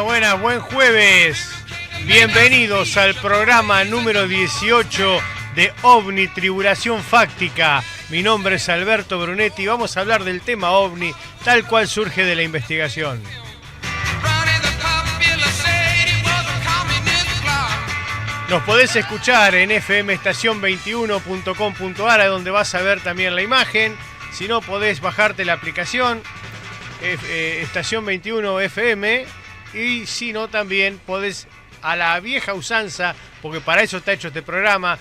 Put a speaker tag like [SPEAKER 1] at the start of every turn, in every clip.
[SPEAKER 1] buenas, buen jueves. Bienvenidos al programa número 18 de OVNI Tribulación Fáctica. Mi nombre es Alberto Brunetti y vamos a hablar del tema OVNI tal cual surge de la investigación. Nos podés escuchar en fmestacion21.com.ar, donde vas a ver también la imagen. Si no, podés bajarte la aplicación Estación 21 FM. Y si no, también podés, a la vieja usanza, porque para eso está hecho este programa,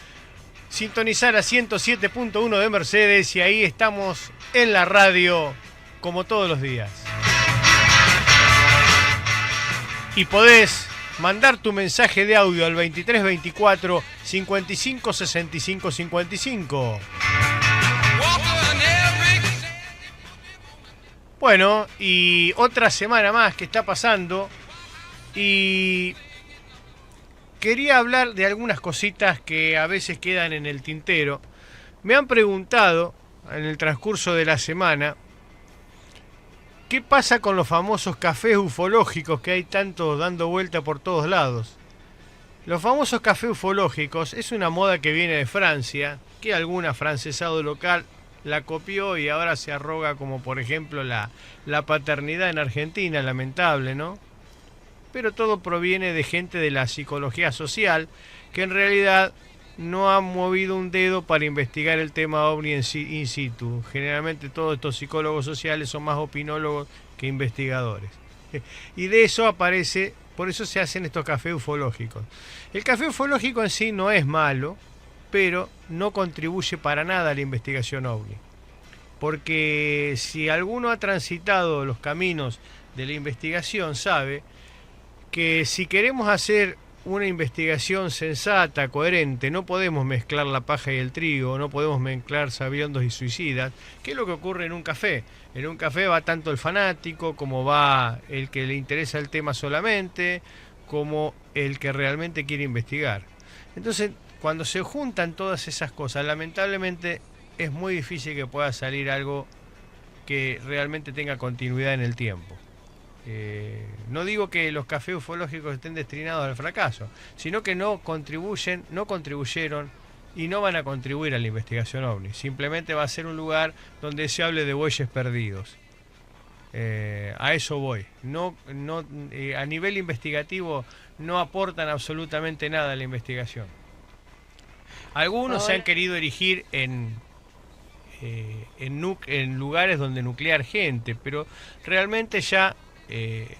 [SPEAKER 1] sintonizar a 107.1 de Mercedes, y ahí estamos en la radio como todos los días. Y podés mandar tu mensaje de audio al 2324 55 65 55. Bueno, y otra semana más que está pasando, y quería hablar de algunas cositas que a veces quedan en el tintero. Me han preguntado en el transcurso de la semana ¿qué pasa con los famosos cafés ufológicos que hay tanto dando vuelta por todos lados? Los famosos cafés ufológicos es una moda que viene de Francia, que algún afrancesado local la copió y ahora se arroga, como por ejemplo la paternidad en Argentina, lamentable, ¿no? Pero todo proviene de gente de la psicología social que en realidad no ha movido un dedo para investigar el tema OVNI in situ. Generalmente todos estos psicólogos sociales son más opinólogos que investigadores. Y de eso aparece, por eso se hacen estos cafés ufológicos. El café ufológico en sí no es malo, pero no contribuye para nada a la investigación OVNI. Porque si alguno ha transitado los caminos de la investigación, sabe que si queremos hacer una investigación sensata, coherente, no podemos mezclar la paja y el trigo, no podemos mezclar sabiondos y suicidas, que es lo que ocurre en un café. En un café va tanto el fanático, como va el que le interesa el tema solamente, como el que realmente quiere investigar. Entonces, cuando se juntan todas esas cosas, lamentablemente es muy difícil que pueda salir algo que realmente tenga continuidad en el tiempo. No digo que los cafés ufológicos estén destinados al fracaso, sino que no contribuyeron y no van a contribuir a la investigación OVNI. Simplemente va a ser un lugar donde se hable de bueyes perdidos. A eso voy. A nivel investigativo no aportan absolutamente nada a la investigación. Algunos se han querido erigir en lugares donde nuclear gente, pero realmente ya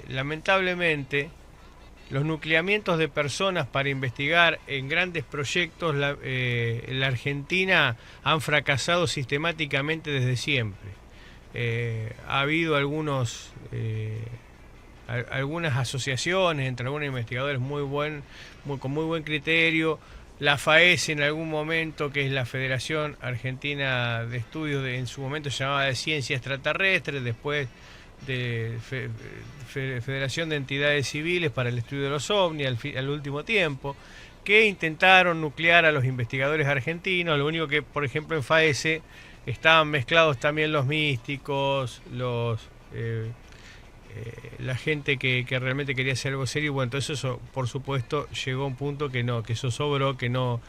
[SPEAKER 1] lamentablemente los nucleamientos de personas para investigar en grandes proyectos en la Argentina han fracasado sistemáticamente desde siempre. Ha habido algunas asociaciones entre algunos investigadores con muy buen criterio. La FAES en algún momento, que es la Federación Argentina de Estudios, en su momento se llamaba de Ciencia Extraterrestre, después de Federación de Entidades Civiles para el Estudio de los OVNI al último tiempo, que intentaron nuclear a los investigadores argentinos. Lo único que, por ejemplo, en FAES estaban mezclados también los místicos, la gente que realmente quería hacer algo serio. Bueno, entonces eso, por supuesto, llegó a un punto que eso sobró, que no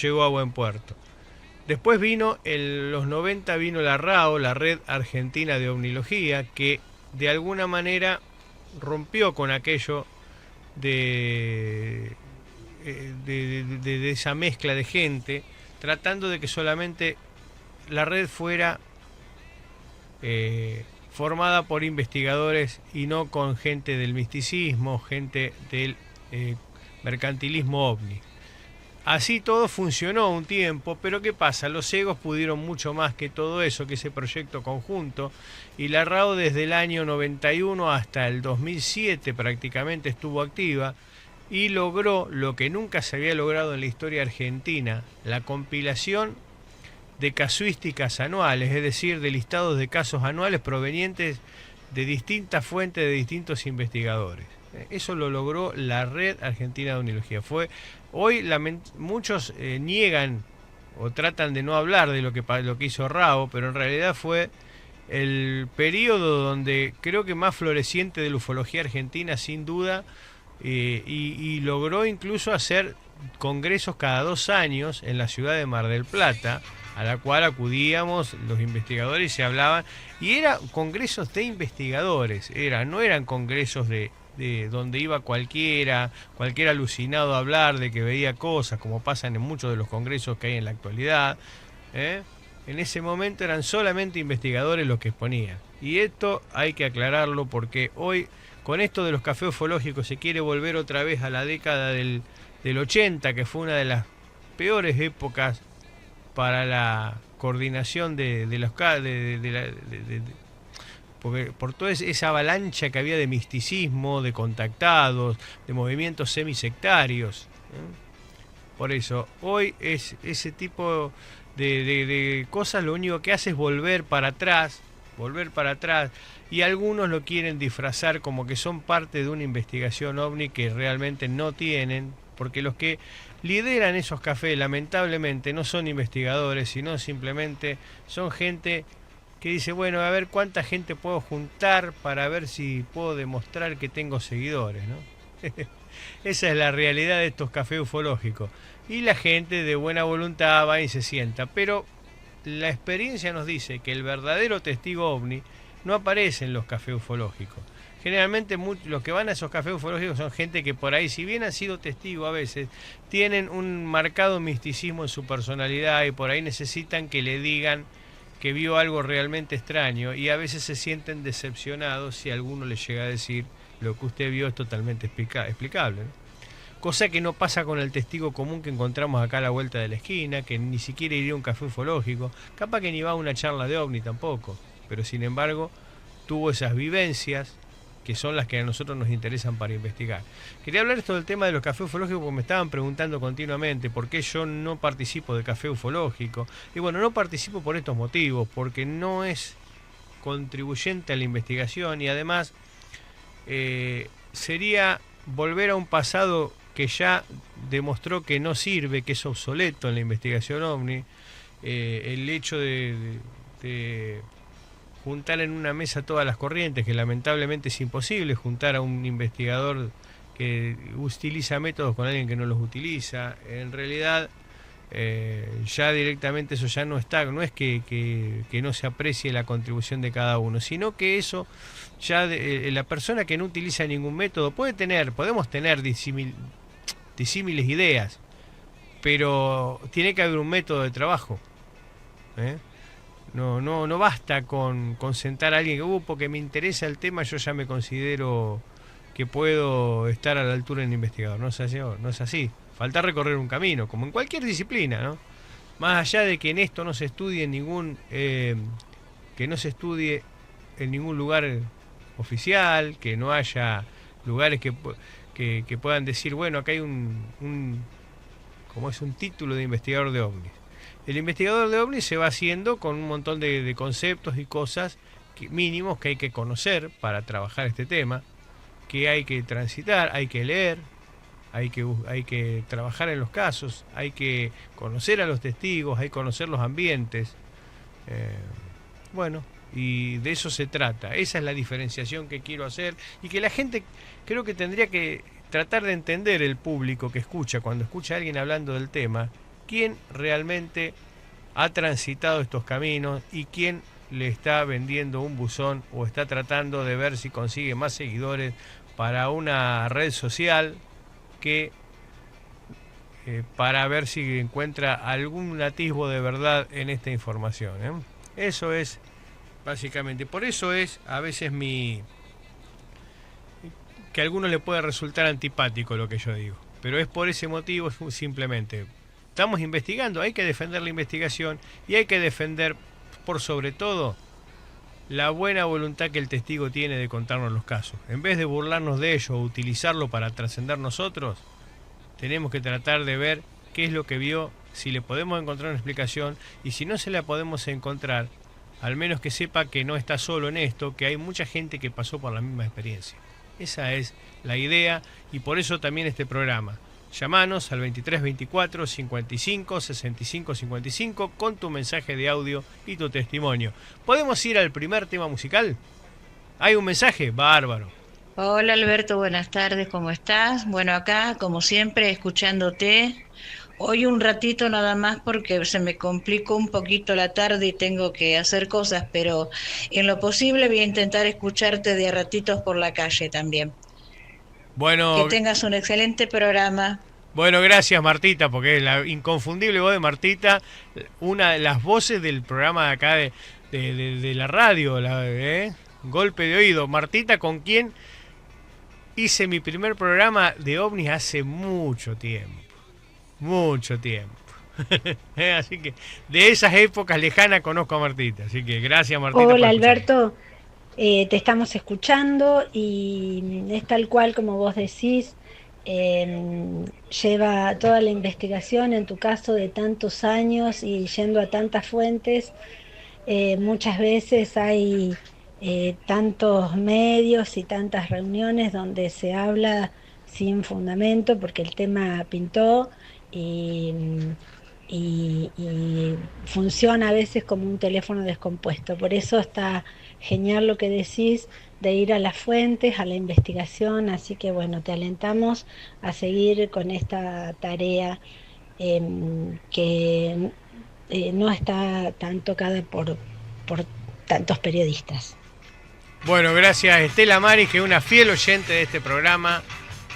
[SPEAKER 1] llegó a buen puerto. Después vino, en los 90 vino la RAO, la Red Argentina de Ovnilogía, que de alguna manera rompió con aquello de esa mezcla de gente, tratando de que solamente la red fuera formada por investigadores y no con gente del misticismo, gente del mercantilismo OVNI. Así todo funcionó un tiempo, pero ¿qué pasa? Los egos pudieron mucho más que todo eso, que ese proyecto conjunto, y la RAO desde el año 91 hasta el 2007 prácticamente estuvo activa y logró lo que nunca se había logrado en la historia argentina: la compilación de casuísticas anuales, es decir, de listados de casos anuales provenientes de distintas fuentes de distintos investigadores. Eso lo logró la Red Argentina de Ovnilogía. Hoy muchos niegan o tratan de no hablar de lo que hizo RAO, pero en realidad fue el periodo donde creo que más floreciente de la ufología argentina, sin duda, y logró incluso hacer congresos cada 2 años en la ciudad de Mar del Plata, a la cual acudíamos los investigadores y se hablaban, y eran congresos de investigadores, no eran congresos de donde iba cualquier alucinado a hablar de que veía cosas, como pasan en muchos de los congresos que hay en la actualidad. En ese momento eran solamente investigadores los que exponían. Y esto hay que aclararlo porque hoy, con esto de los cafés ufológicos, se quiere volver otra vez a la década del 80, que fue una de las peores épocas para la coordinación porque por toda esa avalancha que había de misticismo, de contactados, de movimientos semisectarios. Por eso, hoy es ese tipo de cosas, lo único que hace es volver para atrás, y algunos lo quieren disfrazar como que son parte de una investigación ovni que realmente no tienen, porque los que lideran esos cafés lamentablemente no son investigadores, sino simplemente son gente que dice, bueno, a ver cuánta gente puedo juntar para ver si puedo demostrar que tengo seguidores, ¿no? Esa es la realidad de estos cafés ufológicos. Y la gente de buena voluntad va y se sienta. Pero la experiencia nos dice que el verdadero testigo ovni no aparece en los cafés ufológicos. Generalmente los que van a esos cafés ufológicos son gente que por ahí, si bien han sido testigos a veces, tienen un marcado misticismo en su personalidad y por ahí necesitan que le digan que vio algo realmente extraño, y a veces se sienten decepcionados si alguno les llega a decir lo que usted vio es totalmente explicable, ¿no? Cosa que no pasa con el testigo común que encontramos acá a la vuelta de la esquina, que ni siquiera iría a un café ufológico, capaz que ni va a una charla de ovni tampoco, pero sin embargo tuvo esas vivencias que son las que a nosotros nos interesan para investigar. Quería hablar esto del tema de los cafés ufológicos porque me estaban preguntando continuamente por qué yo no participo de café ufológico. Y bueno, no participo por estos motivos, porque no es contribuyente a la investigación y además sería volver a un pasado que ya demostró que no sirve, que es obsoleto en la investigación ovni. El hecho de juntar en una mesa todas las corrientes, que lamentablemente es imposible juntar a un investigador que utiliza métodos con alguien que no los utiliza. En realidad ya directamente eso ya no está, no es que no se aprecie la contribución de cada uno, sino que eso ya la persona que no utiliza ningún método podemos tener disímiles ideas, pero tiene que haber un método de trabajo. No basta con sentar a alguien que porque me interesa el tema, yo ya me considero que puedo estar a la altura del investigador. No es así. Falta recorrer un camino, como en cualquier disciplina, ¿no? Más allá de que en esto no se estudie que no se estudie en ningún lugar oficial, que no haya lugares que puedan decir, bueno, acá hay como es un título de investigador de ovnis. El investigador de ovnis se va haciendo con un montón de conceptos y cosas mínimos que hay que conocer para trabajar este tema, que hay que transitar, hay que leer, hay que trabajar en los casos, hay que conocer a los testigos, hay que conocer los ambientes. Bueno, y de eso se trata. Esa es la diferenciación que quiero hacer y que la gente creo que tendría que tratar de entender, el público que escucha, cuando escucha a alguien hablando del tema, quién realmente ha transitado estos caminos y quién le está vendiendo un buzón o está tratando de ver si consigue más seguidores para una red social que para ver si encuentra algún atisbo de verdad en esta información. Eso es básicamente. Por eso es a veces que a algunos le puede resultar antipático lo que yo digo, pero es por ese motivo simplemente. Estamos investigando, hay que defender la investigación y hay que defender, por sobre todo, la buena voluntad que el testigo tiene de contarnos los casos. En vez de burlarnos de ello o utilizarlo para trascender nosotros, tenemos que tratar de ver qué es lo que vio, si le podemos encontrar una explicación, y si no se la podemos encontrar, al menos que sepa que no está solo en esto, que hay mucha gente que pasó por la misma experiencia. Esa es la idea y por eso también este programa. Llamanos al 23 24 55 65 55 con tu mensaje de audio y tu testimonio. ¿Podemos ir al primer tema musical? ¿Hay un mensaje? Bárbaro.
[SPEAKER 2] Hola Alberto, buenas tardes, ¿cómo estás? Bueno, acá, como siempre, escuchándote. Hoy un ratito nada más porque se me complicó un poquito la tarde y tengo que hacer cosas, pero en lo posible voy a intentar escucharte de a ratitos por la calle también. Que
[SPEAKER 1] Bueno,
[SPEAKER 2] tengas un excelente programa.
[SPEAKER 1] bueno, gracias Martita, porque es la inconfundible voz de Martita, una de las voces del programa de acá de la radio, Golpe de oído. Martita, con quien hice mi primer programa de ovnis hace mucho tiempo. Mucho tiempo. Así que de esas épocas lejanas conozco a Martita. Así que gracias Martita por
[SPEAKER 3] Hola
[SPEAKER 1] escucharme.
[SPEAKER 3] Alberto, te estamos escuchando y es tal cual como vos decís, lleva toda la investigación en tu caso de tantos años y yendo a tantas fuentes. Muchas veces hay tantos medios y tantas reuniones donde se habla sin fundamento porque el tema pintó y, y funciona a veces como un teléfono descompuesto. Por eso está genial lo que decís de ir a las fuentes, a la investigación. Así que bueno, te alentamos a seguir con esta tarea que no está tan tocada por tantos periodistas.
[SPEAKER 1] Bueno, gracias Estela Maris, que es una fiel oyente de este programa.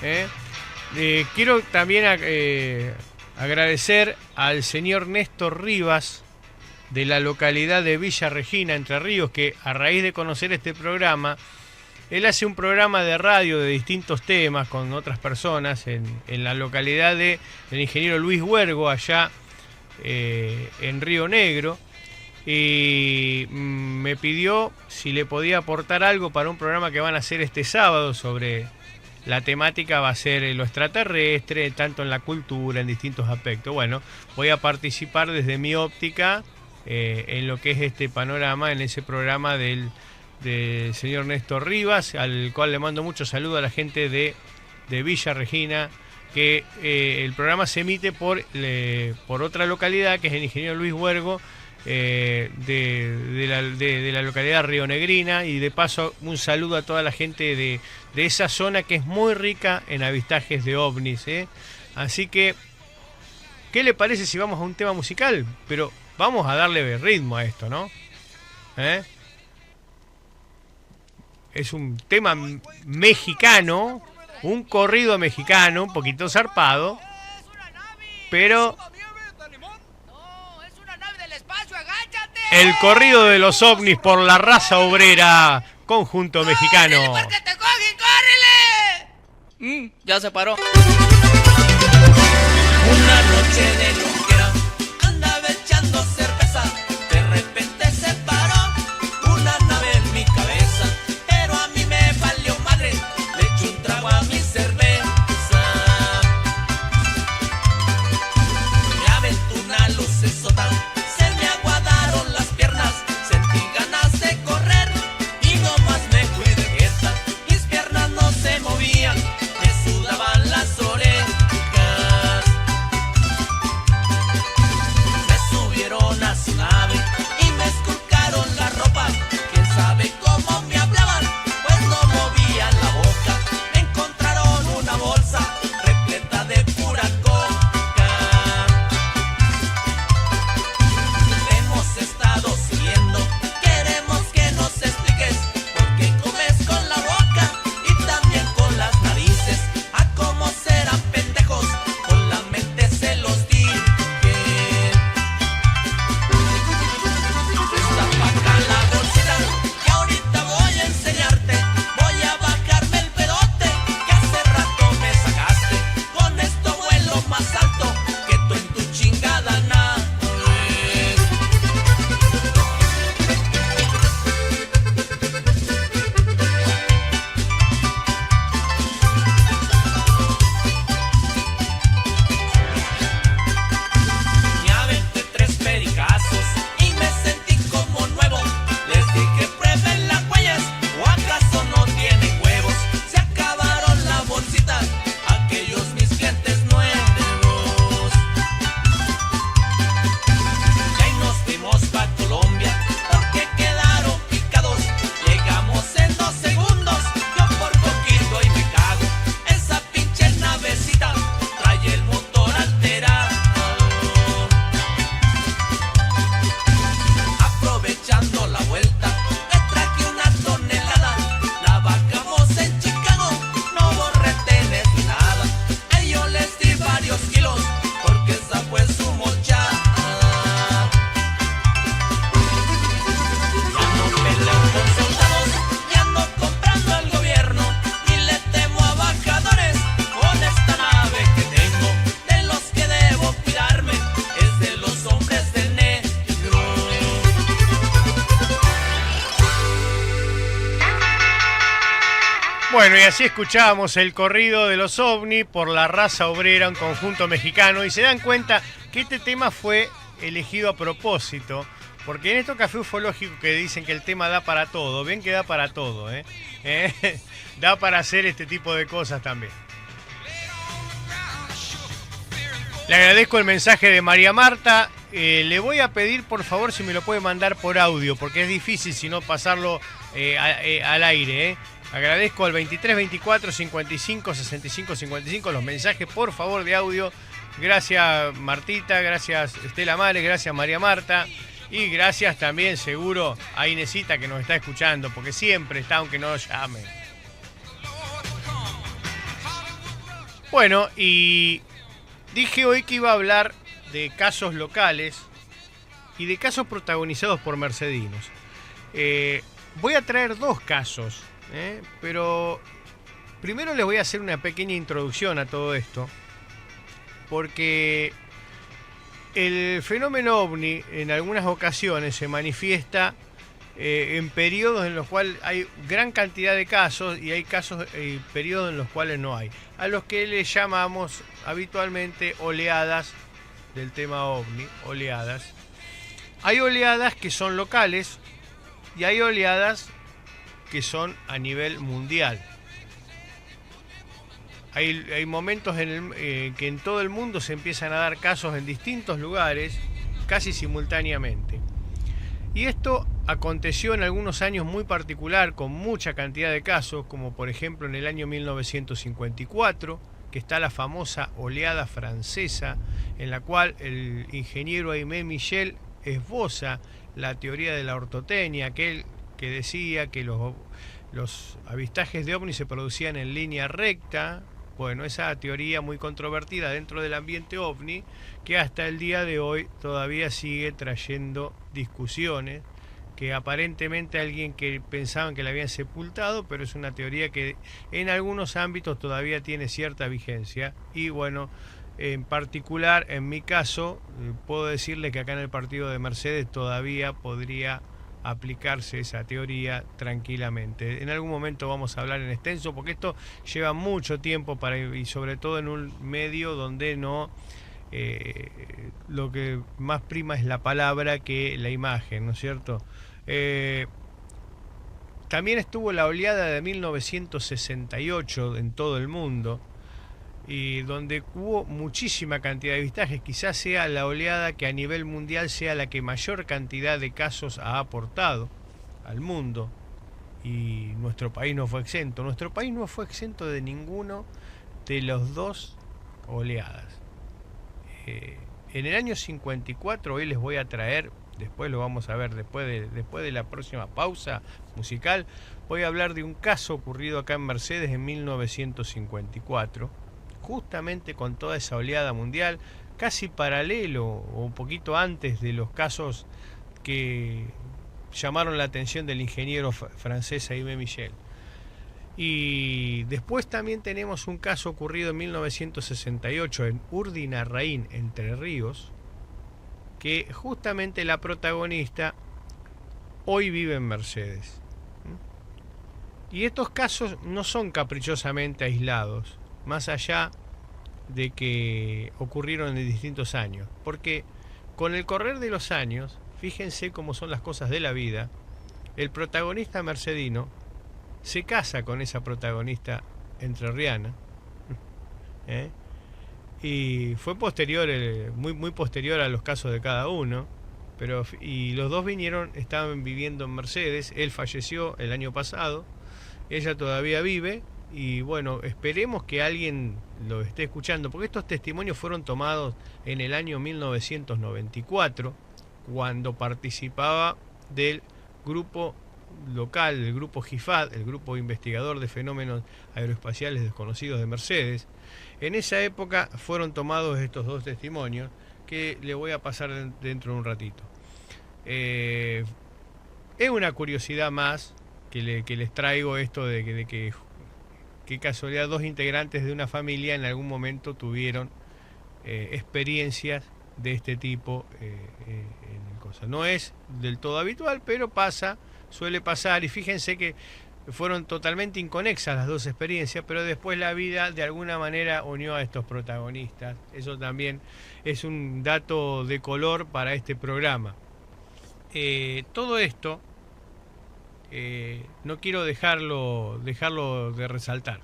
[SPEAKER 1] ¿eh? Quiero también agradecer al señor Néstor Rivas, de la localidad de Villa Regina, Entre Ríos, que a raíz de conocer este programa, él hace un programa de radio de distintos temas con otras personas en la localidad del ingeniero Luis Huergo, allá en Río Negro, y me pidió si le podía aportar algo para un programa que van a hacer este sábado sobre la temática. Va a ser lo extraterrestre, tanto en la cultura, en distintos aspectos. Bueno, voy a participar desde mi óptica en lo que es este panorama, en ese programa del señor Néstor Rivas, al cual le mando mucho saludo a la gente de Villa Regina, que el programa se emite por otra localidad, que es el ingeniero Luis Huergo, de la localidad rionegrina, y de paso un saludo a toda la gente de esa zona que es muy rica en avistajes de ovnis. Así que, ¿qué le parece si vamos a un tema musical? Pero vamos a darle ritmo a esto, ¿no? Es un tema mexicano, un corrido mexicano, un poquito zarpado, pero el corrido de los ovnis por la raza obrera, conjunto mexicano.
[SPEAKER 4] ¡Porque te cogen, córrele!
[SPEAKER 5] Ya se paró.
[SPEAKER 4] Una noche de loquera, andaba echando cerveza, de repente se paró una nave en mi cabeza, pero a mí me valió madre, le eché un trago a mi cerveza. Me aventó una lucesota, se me aguadaron las piernas, sentí ganas de correr y nomás me fui de quieta, mis piernas no se movían, me sudaban las orejas.
[SPEAKER 1] Bueno, y así escuchábamos el corrido de los OVNI por la raza obrera, un conjunto mexicano, y se dan cuenta que este tema fue elegido a propósito, porque en estos cafés ufológicos que dicen que el tema da para todo, ven que da para todo, ¿eh? Da para hacer este tipo de cosas también. Le agradezco el mensaje de María Marta. Le voy a pedir, por favor, si me lo puede mandar por audio, porque es difícil si no pasarlo al aire, ¿eh? Agradezco al 23 24 55 65 55 los mensajes, por favor, de audio. Gracias, Martita, gracias, Estela Mares, gracias, María Marta. Y gracias también, seguro, a Inesita, que nos está escuchando, porque siempre está, aunque no llame. Bueno, y dije hoy que iba a hablar de casos locales y de casos protagonizados por mercedinos. Voy a traer dos casos, pero primero les voy a hacer una pequeña introducción a todo esto, porque el fenómeno OVNI en algunas ocasiones se manifiesta en periodos en los cuales hay gran cantidad de casos y hay casos y periodos en los cuales no hay, a los que le llamamos habitualmente oleadas del tema OVNI, oleadas. Hay oleadas que son locales y hay oleadas que son a nivel mundial. Hay momentos que en todo el mundo se empiezan a dar casos en distintos lugares, casi simultáneamente. Y esto aconteció en algunos años muy particular, con mucha cantidad de casos, como por ejemplo en el año 1954, que está la famosa oleada francesa, en la cual el ingeniero Aimé Michel esboza la teoría de la ortotenia, aquel que decía que los avistajes de ovnis se producían en línea recta. Bueno, esa teoría muy controvertida dentro del ambiente OVNI, que hasta el día de hoy todavía sigue trayendo discusiones, que aparentemente alguien que pensaban que la habían sepultado, pero es una teoría que en algunos ámbitos todavía tiene cierta vigencia. Y bueno, en particular, en mi caso, puedo decirle que acá en el partido de Mercedes todavía podría aplicarse esa teoría tranquilamente. En algún momento vamos a hablar en extenso, porque esto lleva mucho tiempo y sobre todo en un medio donde no lo que más prima es la palabra que la imagen, ¿no es cierto? También estuvo la oleada de 1968 en todo el mundo, y donde hubo muchísima cantidad de avistajes. Quizás sea la oleada que a nivel mundial sea la que mayor cantidad de casos ha aportado al mundo, y nuestro país no fue exento. Nuestro país no fue exento de ninguno de los dos oleadas. En el año 54, hoy les voy a traer, después lo vamos a ver después de la próxima pausa musical, voy a hablar de un caso ocurrido acá en Mercedes en 1954, justamente con toda esa oleada mundial, casi paralelo o un poquito antes de los casos que llamaron la atención del ingeniero francés Aimé Michel. Y después también tenemos un caso ocurrido en 1968 en Urdinarraín, Entre Ríos, que justamente la protagonista hoy vive en Mercedes. Y estos casos no son caprichosamente aislados, más allá de que ocurrieron en distintos años, porque con el correr de los años, fíjense cómo son las cosas de la vida, el protagonista mercedino se casa con esa protagonista entrerriana, y fue posterior, muy posterior a los casos de cada uno, y los dos estaban viviendo en Mercedes. Él falleció el año pasado, ella todavía vive. Y bueno, esperemos que alguien lo esté escuchando, porque estos testimonios fueron tomados en el año 1994, cuando participaba del grupo local, el grupo GIFAD, el grupo investigador de fenómenos aeroespaciales desconocidos de Mercedes. En esa época fueron tomados estos dos testimonios, que le voy a pasar dentro de un ratito. Es una curiosidad más que les traigo, esto de que qué casualidad, dos integrantes de una familia en algún momento tuvieron experiencias de este tipo en cosas. No es del todo habitual, pero suele pasar. Y fíjense que fueron totalmente inconexas las dos experiencias, pero después la vida de alguna manera unió a estos protagonistas. Eso también es un dato de color para este programa. Todo esto no quiero dejarlo de resaltar.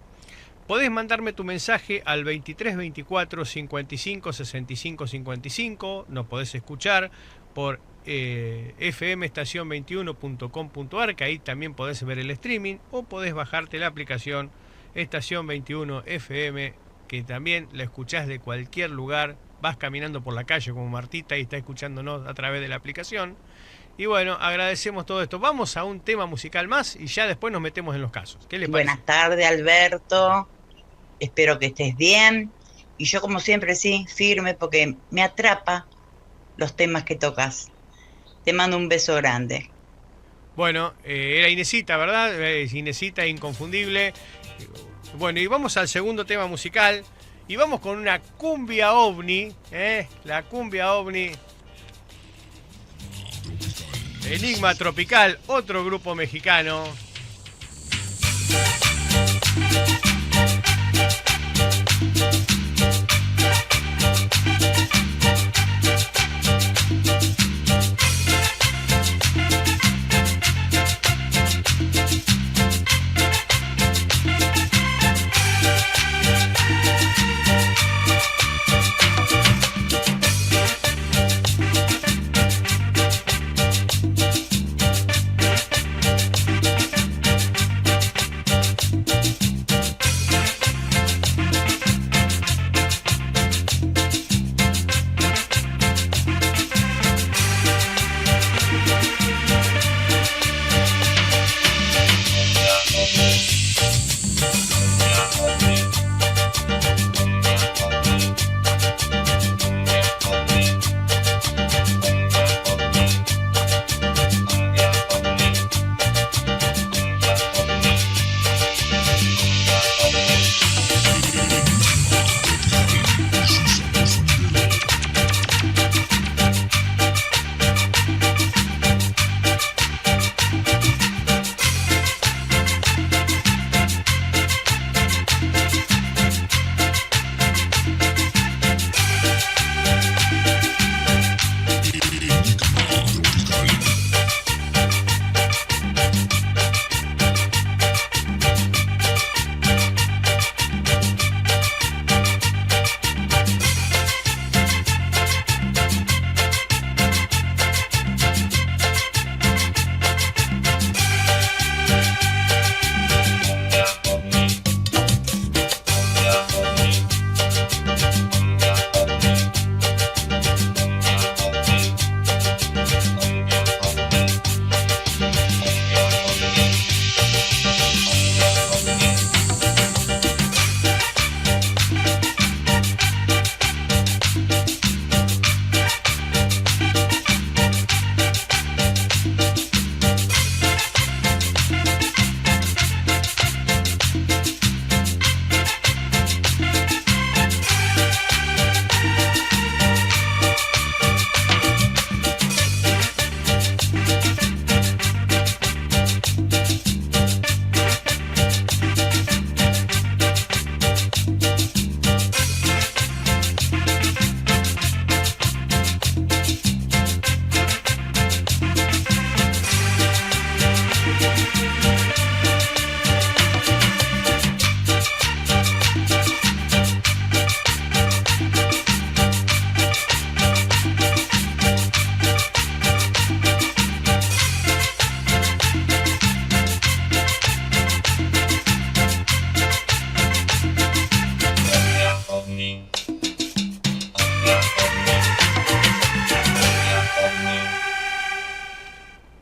[SPEAKER 1] Podés mandarme tu mensaje al 23 24 55 65 55. Nos podés escuchar por fmestacion21.com.ar, que ahí también podés ver el streaming, o podés bajarte la aplicación Estación 21 FM, que también la escuchás de cualquier lugar. Vas caminando por la calle como Martita y está escuchándonos a través de la aplicación. Y bueno, agradecemos todo esto. Vamos a un tema musical más y ya después nos metemos en los casos. ¿Qué le parece?
[SPEAKER 5] Buenas tardes, Alberto. Espero que estés bien. Y yo, como siempre, sí, firme, porque me atrapa los temas que tocas. Te mando un beso grande.
[SPEAKER 1] Bueno, era Inesita, ¿verdad? Inesita inconfundible. Bueno, y vamos al segundo tema musical. Y vamos con una cumbia ovni. La cumbia ovni. Enigma Tropical, otro grupo mexicano.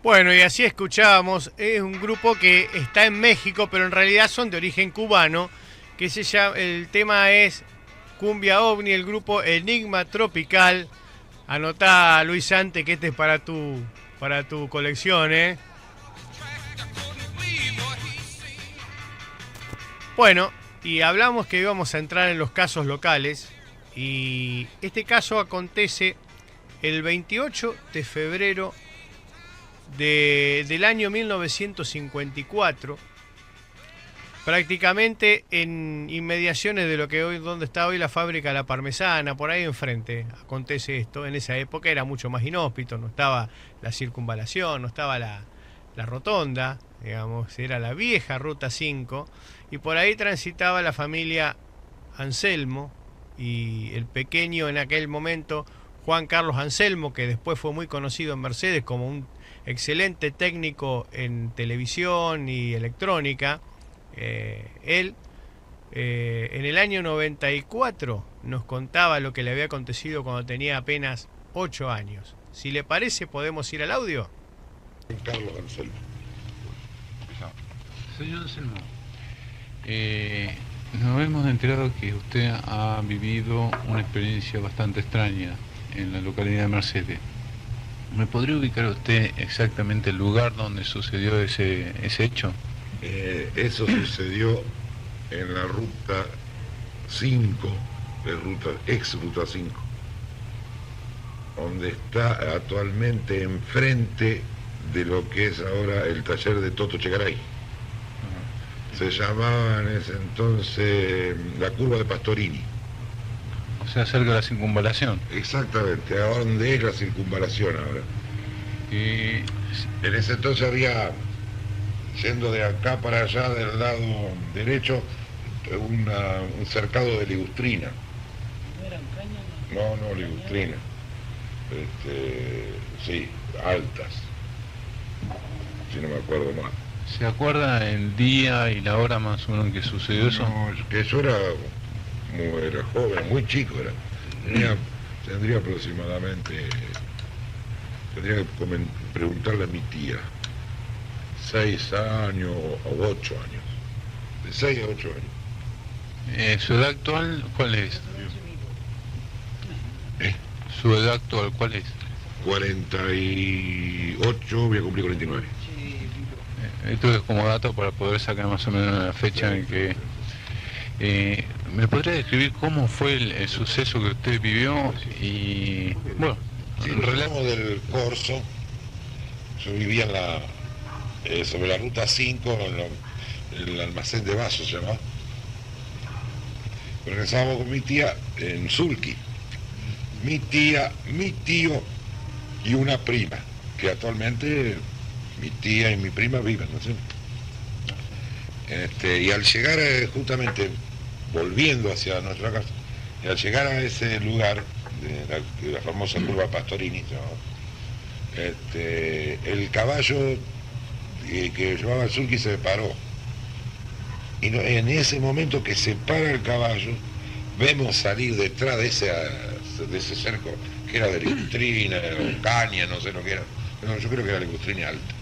[SPEAKER 1] Bueno, y así escuchábamos, es un grupo que está en México, pero en realidad son de origen cubano, que se llama, el tema es Cumbia OVNI, el grupo Enigma Tropical. Anotá, Luis Sante, que este es para tu colección, ¿eh? Bueno, y hablamos que íbamos a entrar en los casos locales, y este caso acontece el 28 de febrero del año 1954 prácticamente en inmediaciones de lo que hoy, donde está hoy la fábrica La Parmesana, por ahí enfrente acontece esto. En esa época era mucho más inhóspito, no estaba la circunvalación, no estaba la rotonda, digamos, era la vieja Ruta 5, y por ahí transitaba la familia Anselmo y el pequeño en aquel momento Juan Carlos Anselmo, que después fue muy conocido en Mercedes como un excelente técnico en televisión y electrónica. Él en el año 94 nos contaba lo que le había acontecido cuando tenía apenas 8 años. Si le parece, podemos ir al audio.
[SPEAKER 6] Carlos Anselmo.
[SPEAKER 7] Señor Anselmo, nos hemos enterado que usted ha vivido una experiencia bastante extraña en la localidad de Mercedes. ¿Me podría ubicar usted exactamente el lugar donde sucedió ese hecho?
[SPEAKER 6] Eso sucedió en la ruta 5, ex ruta 5, donde está actualmente enfrente de lo que es ahora el taller de Toto Chegaray. Se llamaba en ese entonces la curva de Pastorini.
[SPEAKER 7] O sea, cerca de la circunvalación.
[SPEAKER 6] Exactamente, a donde es la circunvalación ahora.
[SPEAKER 7] Y
[SPEAKER 6] en ese entonces había, yendo de acá para allá del lado derecho, un cercado de ligustrina.
[SPEAKER 8] ¿No eran cañas?
[SPEAKER 6] No, ligustrina. Sí, altas. Si no me acuerdo mal.
[SPEAKER 7] ¿se acuerda el día y la hora más o menos en que sucedió eso?
[SPEAKER 6] No, eso era joven, muy chico era. Tendría aproximadamente, tendría que preguntarle a mi tía, 6 años o 8 años, de 6 a 8 años.
[SPEAKER 7] ¿Su edad actual cuál es? ¿Su edad actual cuál es?
[SPEAKER 6] 48, voy a cumplir 49.
[SPEAKER 7] Esto es como dato para poder sacar más o menos la fecha en que... ¿me podría describir cómo fue el suceso que usted vivió? Y bueno,
[SPEAKER 6] Sí, hablamos del Corso. Yo vivía sobre la ruta 5, en el almacén de vasos se llama. Regresábamos con mi tía en Sulki. Mi tía, mi tío y una prima, que actualmente mi tía y mi prima viven, ¿no sé? Y al llegar justamente, volviendo hacia nuestra casa, y al llegar a ese lugar, de la famosa curva Pastorini, ¿no? El caballo que llevaba el Sulky se paró. Y en ese momento que se para el caballo, vemos salir detrás de ese cerco, que era de ligustrina, o caña, no sé lo que era. No, yo creo que era ligustrina alta.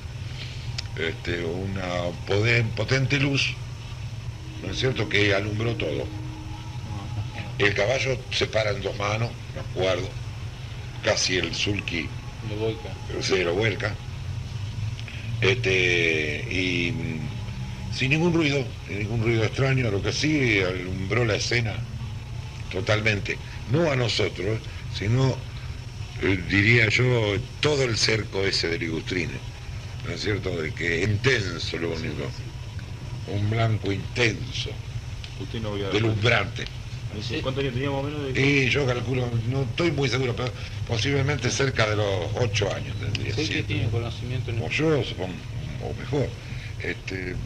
[SPEAKER 6] Una potente luz, ¿no es cierto?, que alumbró todo. El caballo se para en 2 manos, me acuerdo, casi el Sulky se lo vuelca, y sin ningún ruido extraño, lo que sí alumbró la escena totalmente, no a nosotros, sino, diría yo, todo el cerco ese de ligustrina, ¿no es cierto?, de que intenso lo único, un blanco intenso, deslumbrante.
[SPEAKER 9] ¿Cuántos años tenía más o menos?
[SPEAKER 6] Y yo calculo, no estoy muy seguro, pero posiblemente cerca de los 8 años tendría.
[SPEAKER 7] ¿Sí que tiene conocimiento en
[SPEAKER 6] Como yo, supongo, o mejor.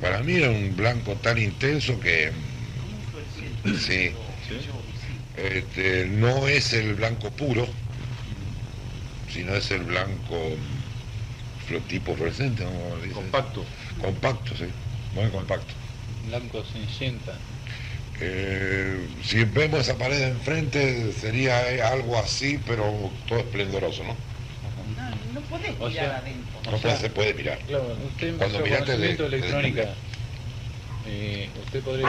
[SPEAKER 6] Para mí era un blanco tan intenso que... Sí. No es el blanco puro, sino es el blanco tipo fluorescente, ¿no?
[SPEAKER 9] Compacto.
[SPEAKER 6] Compacto, sí. Muy compacto.
[SPEAKER 7] Blanco cenicienta.
[SPEAKER 6] Si vemos esa pared de enfrente sería algo así, pero todo esplendoroso, ¿no?
[SPEAKER 8] No podés
[SPEAKER 7] O
[SPEAKER 8] mirar
[SPEAKER 7] sea,
[SPEAKER 8] adentro.
[SPEAKER 6] No se puede mirar.
[SPEAKER 7] Claro, usted
[SPEAKER 6] Cuando
[SPEAKER 7] empezó
[SPEAKER 6] miraste
[SPEAKER 7] conocimiento de
[SPEAKER 6] de
[SPEAKER 7] electrónica. ¿Usted podría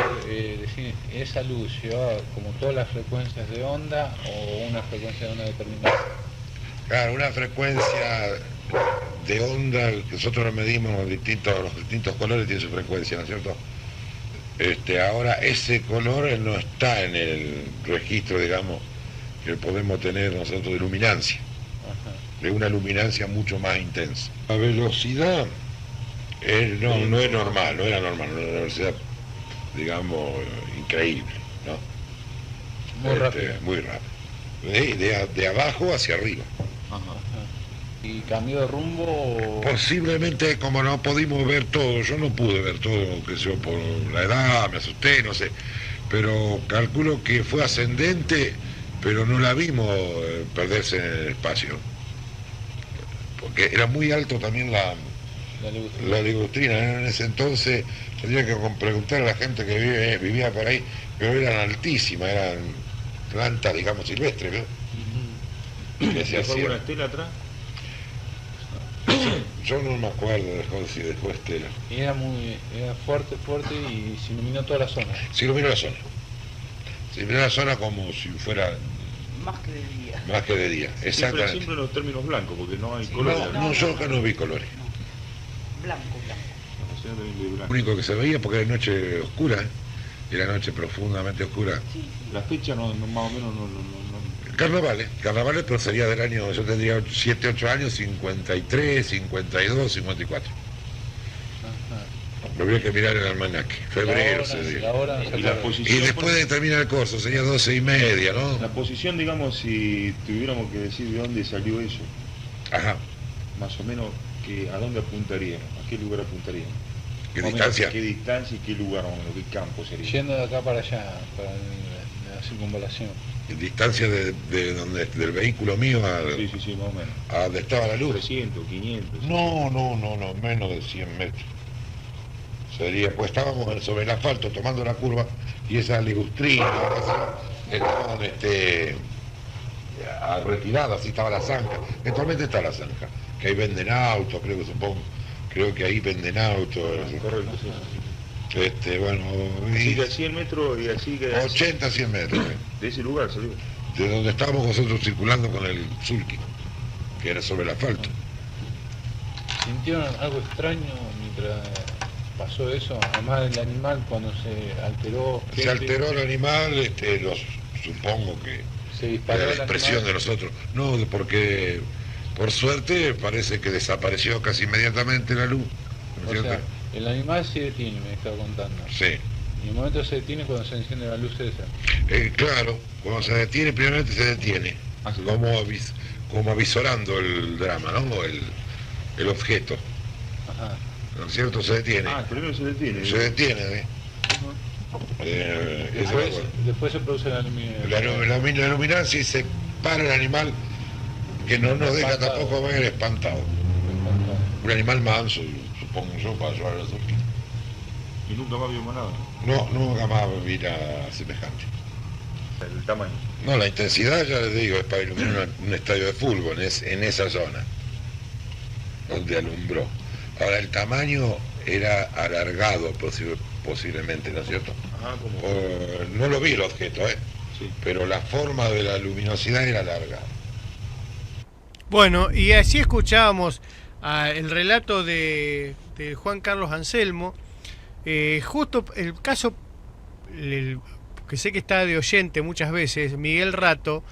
[SPEAKER 7] decir, esa luz llevaba como todas las frecuencias de onda o una frecuencia de onda determinada?
[SPEAKER 6] Claro, una frecuencia de onda que nosotros medimos los distintos colores tienen su frecuencia, ¿no es cierto? Ahora ese color no está en el registro, digamos, que podemos tener nosotros de luminancia.
[SPEAKER 7] Ajá.
[SPEAKER 6] De una luminancia mucho más intensa. La velocidad no es normal, no era normal, una velocidad digamos, increíble, ¿no?
[SPEAKER 7] Muy rápido.
[SPEAKER 6] Muy rápido. De abajo hacia arriba.
[SPEAKER 7] Ajá. ¿Y cambió de rumbo o...?
[SPEAKER 6] Posiblemente, como no pudimos ver todo, yo no pude ver todo, que yo por la edad me asusté, no sé, pero calculo que fue ascendente, pero no la vimos perderse en el espacio, porque era muy alto también la ligustrina. En ese entonces tendría que preguntar a la gente que vivía por ahí, pero eran altísimas, eran plantas, digamos, silvestres, ¿no? Que se
[SPEAKER 9] ¿Dejó
[SPEAKER 6] hacían.
[SPEAKER 9] alguna estela atrás?
[SPEAKER 6] Yo no me acuerdo si dejó estela.
[SPEAKER 7] Y era fuerte y se iluminó toda la zona.
[SPEAKER 6] Se iluminó la zona. Se iluminó la zona como si fuera
[SPEAKER 8] Más que de día.
[SPEAKER 6] más que de día. Exactamente.
[SPEAKER 9] Siempre en los términos blancos, porque no hay
[SPEAKER 6] No,
[SPEAKER 9] colores.
[SPEAKER 6] yo acá no vi colores.
[SPEAKER 8] Blanco.
[SPEAKER 9] La cocina también de
[SPEAKER 6] Lo
[SPEAKER 9] blanco.
[SPEAKER 6] único que se veía, porque era noche oscura, era noche profundamente oscura.
[SPEAKER 9] La fecha no, más o menos no.
[SPEAKER 6] Carnavales, pero sería del año, yo tendría 7, 8 años, 53, 52, 54. Lo habría que mirar en el almanaque, febrero se diría.
[SPEAKER 9] Y la
[SPEAKER 6] Y
[SPEAKER 9] posición,
[SPEAKER 6] después de terminar el curso, sería 12:30, ¿no?
[SPEAKER 9] la posición, digamos, si tuviéramos que decir de dónde salió eso,
[SPEAKER 6] Ajá,
[SPEAKER 9] más o menos, ¿a dónde apuntarían? ¿A qué lugar apuntarían?
[SPEAKER 6] ¿qué
[SPEAKER 9] Más o menos,
[SPEAKER 6] distancia?
[SPEAKER 9] ¿Qué distancia y qué lugar, más o menos, qué campo sería?
[SPEAKER 7] Yendo de acá para allá, para la circunvalación.
[SPEAKER 6] Distancia del vehículo mío
[SPEAKER 9] Sí, más o menos.
[SPEAKER 6] a donde estaba la luz.
[SPEAKER 9] 300, 500.
[SPEAKER 6] No, menos de 100 metros. Sería, pues estábamos sobre el asfalto tomando la curva y esa ligustrina estaban retiradas, así estaba la zanja. Actualmente está la zanja, que ahí venden autos, creo que ahí venden autos.
[SPEAKER 9] Correcto, sí.
[SPEAKER 6] Bueno,
[SPEAKER 9] Así que a 100 metros y así que...
[SPEAKER 6] 80, 100 metros.
[SPEAKER 9] De ese lugar salió.
[SPEAKER 6] De donde estábamos nosotros circulando con el sulky, que era sobre el asfalto.
[SPEAKER 7] ¿Sintieron algo extraño mientras pasó eso? Además del animal cuando se alteró.
[SPEAKER 6] Se alteró el animal, supongo que
[SPEAKER 7] Se disparó
[SPEAKER 6] era la
[SPEAKER 7] el
[SPEAKER 6] expresión
[SPEAKER 7] animal.
[SPEAKER 6] de nosotros. No, porque por suerte parece que desapareció casi inmediatamente la luz. ¿No
[SPEAKER 7] O
[SPEAKER 6] es
[SPEAKER 7] sea,
[SPEAKER 6] cierto?
[SPEAKER 7] el animal se detiene, me estaba contando.
[SPEAKER 6] Sí.
[SPEAKER 7] Y en el momento se detiene cuando se enciende la luz esa.
[SPEAKER 6] Claro, cuando se detiene, primeramente se detiene,
[SPEAKER 9] Ah, sí.
[SPEAKER 6] como avisorando el drama, ¿no? El objeto.
[SPEAKER 7] Ajá.
[SPEAKER 6] ¿No es cierto? Se detiene.
[SPEAKER 9] Primero se detiene.
[SPEAKER 6] Se detiene,
[SPEAKER 7] Después se produce la luminaria.
[SPEAKER 6] la luminancia y se para el animal que no nos deja
[SPEAKER 7] Espantado.
[SPEAKER 6] tampoco ver espantado. Un animal manso, supongo yo, para ayudar a los otros.
[SPEAKER 9] Y nunca más vimos nada.
[SPEAKER 6] No, nunca más vi nada semejante.
[SPEAKER 9] El tamaño.
[SPEAKER 6] No, la intensidad, ya les digo, es para iluminar un estadio de fútbol en esa zona donde alumbró. Ahora, el tamaño era alargado posiblemente, ¿no es cierto?
[SPEAKER 9] Ajá, como...
[SPEAKER 6] No lo vi el objeto,
[SPEAKER 9] Sí.
[SPEAKER 6] pero la forma de la luminosidad era larga.
[SPEAKER 1] Bueno, y así escuchábamos el relato de Juan Carlos Anselmo. Justo el caso, que sé que está de oyente muchas veces, Miguel Rato,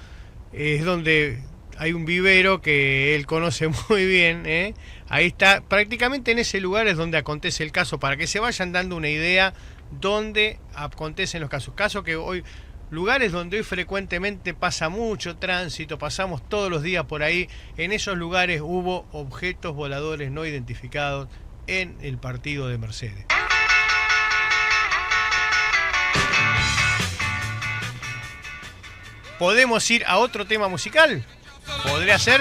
[SPEAKER 1] es donde hay un vivero que él conoce muy bien. Ahí está, prácticamente en ese lugar es donde acontece el caso, para que se vayan dando una idea dónde acontecen los casos. Lugares donde hoy frecuentemente pasa mucho tránsito, pasamos todos los días por ahí. En esos lugares hubo objetos voladores no identificados en el partido de Mercedes. ¿Podemos ir a otro tema musical? ¿Podría ser?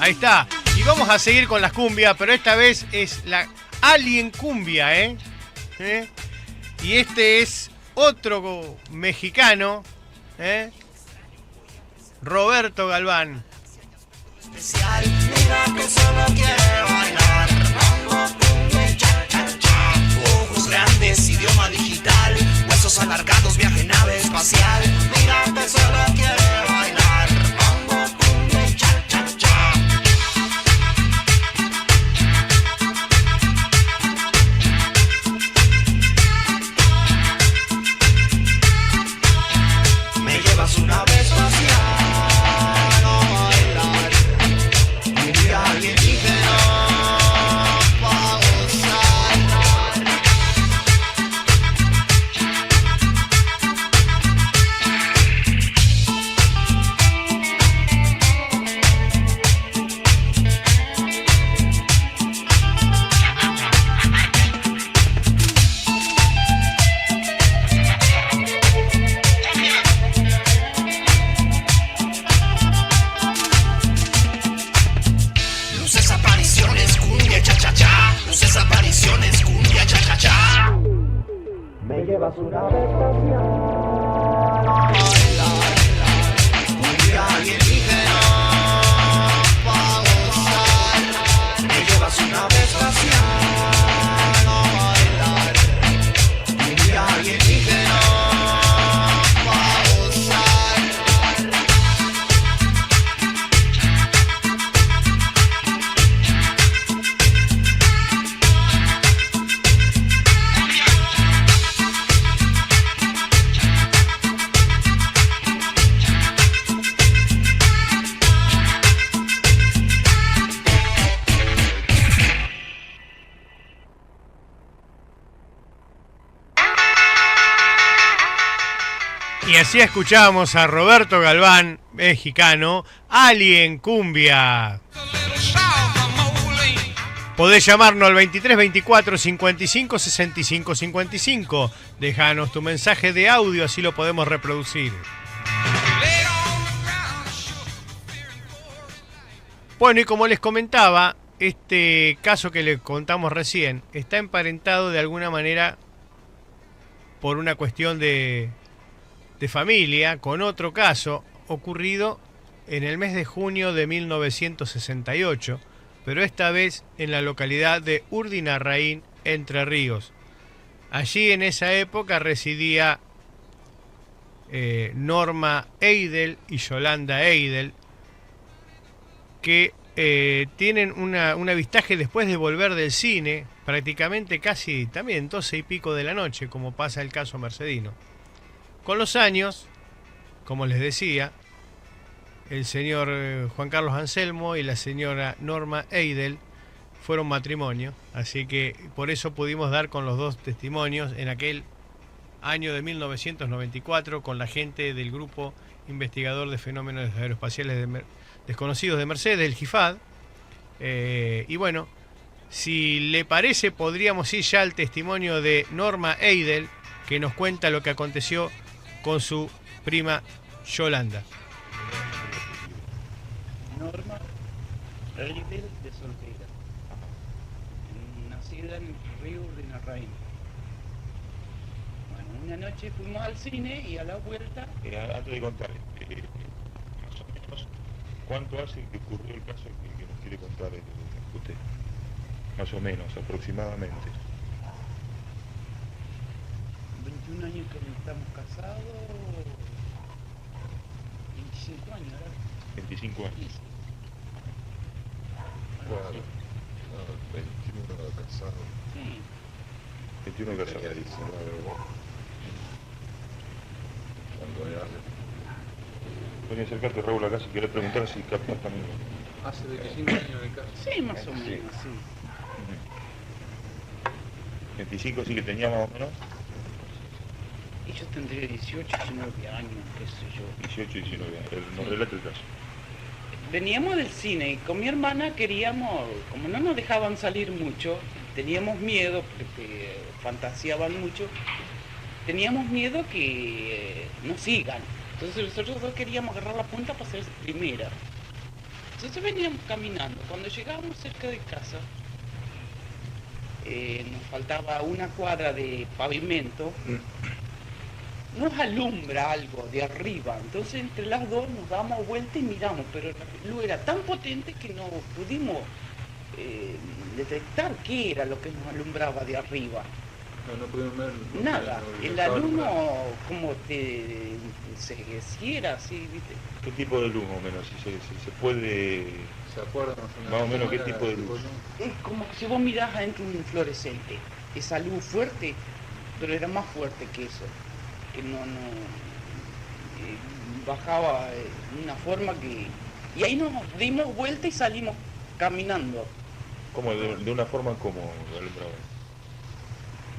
[SPEAKER 1] Ahí está. Y vamos a seguir con las cumbias, pero esta vez es la Alien Cumbia, Y este es otro mexicano, Roberto Galván.
[SPEAKER 4] Especial, mira que solo quiere bailar. Mambo, cumbia, cha, cha, cha. Ojos grandes, idioma digital. Huesos alargados, viaje en nave espacial. Mira que solo quiere bailar. Mambo, cumbia, cha, cha, cha. Me llevas una vez espacial a bailar. Mi vida alienígena. llevas una vez hacia bailar, cumbia alienígena pa' gozar. Me llevas una vez hacia bailar, cumbia alienígena pa' gozar.
[SPEAKER 1] Y así escuchamos a Roberto Galván, mexicano, Alien Cumbia. Podés llamarnos al 23 24 55 65 55. Déjanos tu mensaje de audio, así lo podemos reproducir. Bueno, y como les comentaba, este caso que les contamos recién está emparentado de alguna manera por una cuestión de familia con otro caso ocurrido en el mes de junio de 1968, pero esta vez en la localidad de Urdinarraín, Entre Ríos. Allí en esa época residía Norma Eidel y Yolanda Eidel, que tienen un avistaje después de volver del cine, prácticamente casi también 12 y pico de la noche, como pasa el caso mercedino. Con los años, como les decía, el señor Juan Carlos Anselmo y la señora Norma Eidel fueron matrimonio, así que por eso pudimos dar con los dos testimonios en aquel año de 1994 con la gente del Grupo Investigador de Fenómenos Aeroespaciales Desconocidos de Mercedes, el GIFAD. Y bueno, si le parece, podríamos ir ya al testimonio de Norma Eidel, que nos cuenta lo que aconteció con su prima Yolanda.
[SPEAKER 10] Norma Eidel de soltera, nacida en el río Urdinarraín. Bueno, una noche fuimos al cine y a la vuelta...
[SPEAKER 9] Antes de contar, más o menos, ¿cuánto hace que ocurrió el caso que nos quiere contar usted? Más o menos, aproximadamente.
[SPEAKER 10] 21 años que estamos casados, 25 años, ¿verdad?
[SPEAKER 9] 25 años.
[SPEAKER 10] Sí.
[SPEAKER 6] Claro, 21 casado.
[SPEAKER 10] Sí.
[SPEAKER 9] 21 casados.
[SPEAKER 6] Tenía 19 vos. Cuando era...
[SPEAKER 9] Voy a acercarte, Raúl, acá si querés preguntar si capaz también.
[SPEAKER 7] Hace 25 años de caso.
[SPEAKER 10] Sí, más o menos, sí.
[SPEAKER 9] 25 sí que tenía más o menos.
[SPEAKER 10] Y yo tendría 18, 19 años, qué sé yo.
[SPEAKER 9] 18, 19 años. Nos relata el caso.
[SPEAKER 10] Veníamos del cine y con mi hermana queríamos, como no nos dejaban salir mucho, teníamos miedo, porque fantaseaban mucho, teníamos miedo que nos sigan. Entonces nosotros dos queríamos agarrar la punta para ser primera. Entonces veníamos caminando. Cuando llegábamos cerca de casa, nos faltaba una cuadra de pavimento, nos alumbra algo de arriba. Entonces entre las dos nos damos vuelta y miramos, pero la luz era tan potente que no pudimos detectar qué era lo que nos alumbraba de arriba.
[SPEAKER 7] No pudimos ver
[SPEAKER 10] nada, el alumno como se ciera así, ¿viste?
[SPEAKER 9] ¿Qué tipo de luz más o menos? Si se puede...
[SPEAKER 7] ¿Se acuerdan?
[SPEAKER 9] Más o menos qué tipo de luz.
[SPEAKER 10] Es como si vos mirás adentro un fluorescente, esa luz fuerte, pero era más fuerte que eso, que no bajaba de una forma que... Y ahí nos dimos vuelta y salimos caminando.
[SPEAKER 9] ¿Cómo? ¿De una forma como alumbraba?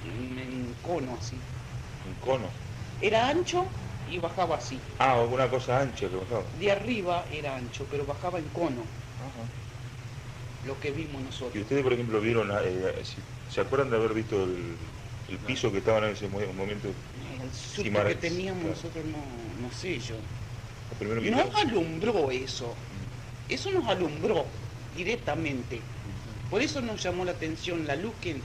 [SPEAKER 10] En cono así.
[SPEAKER 9] ¿Un cono?
[SPEAKER 10] Era ancho y bajaba así.
[SPEAKER 9] Ah, una cosa ancha que bajaba.
[SPEAKER 10] De arriba era ancho, pero bajaba en cono.
[SPEAKER 9] Ajá.
[SPEAKER 10] Lo que vimos nosotros.
[SPEAKER 9] ¿Y ustedes, por ejemplo, vieron, se acuerdan de haber visto el piso que estaba en ese momento?
[SPEAKER 10] El susto que teníamos nosotros, no sé yo. Nos alumbró eso. Eso nos alumbró directamente. Por eso nos llamó la atención la luz que...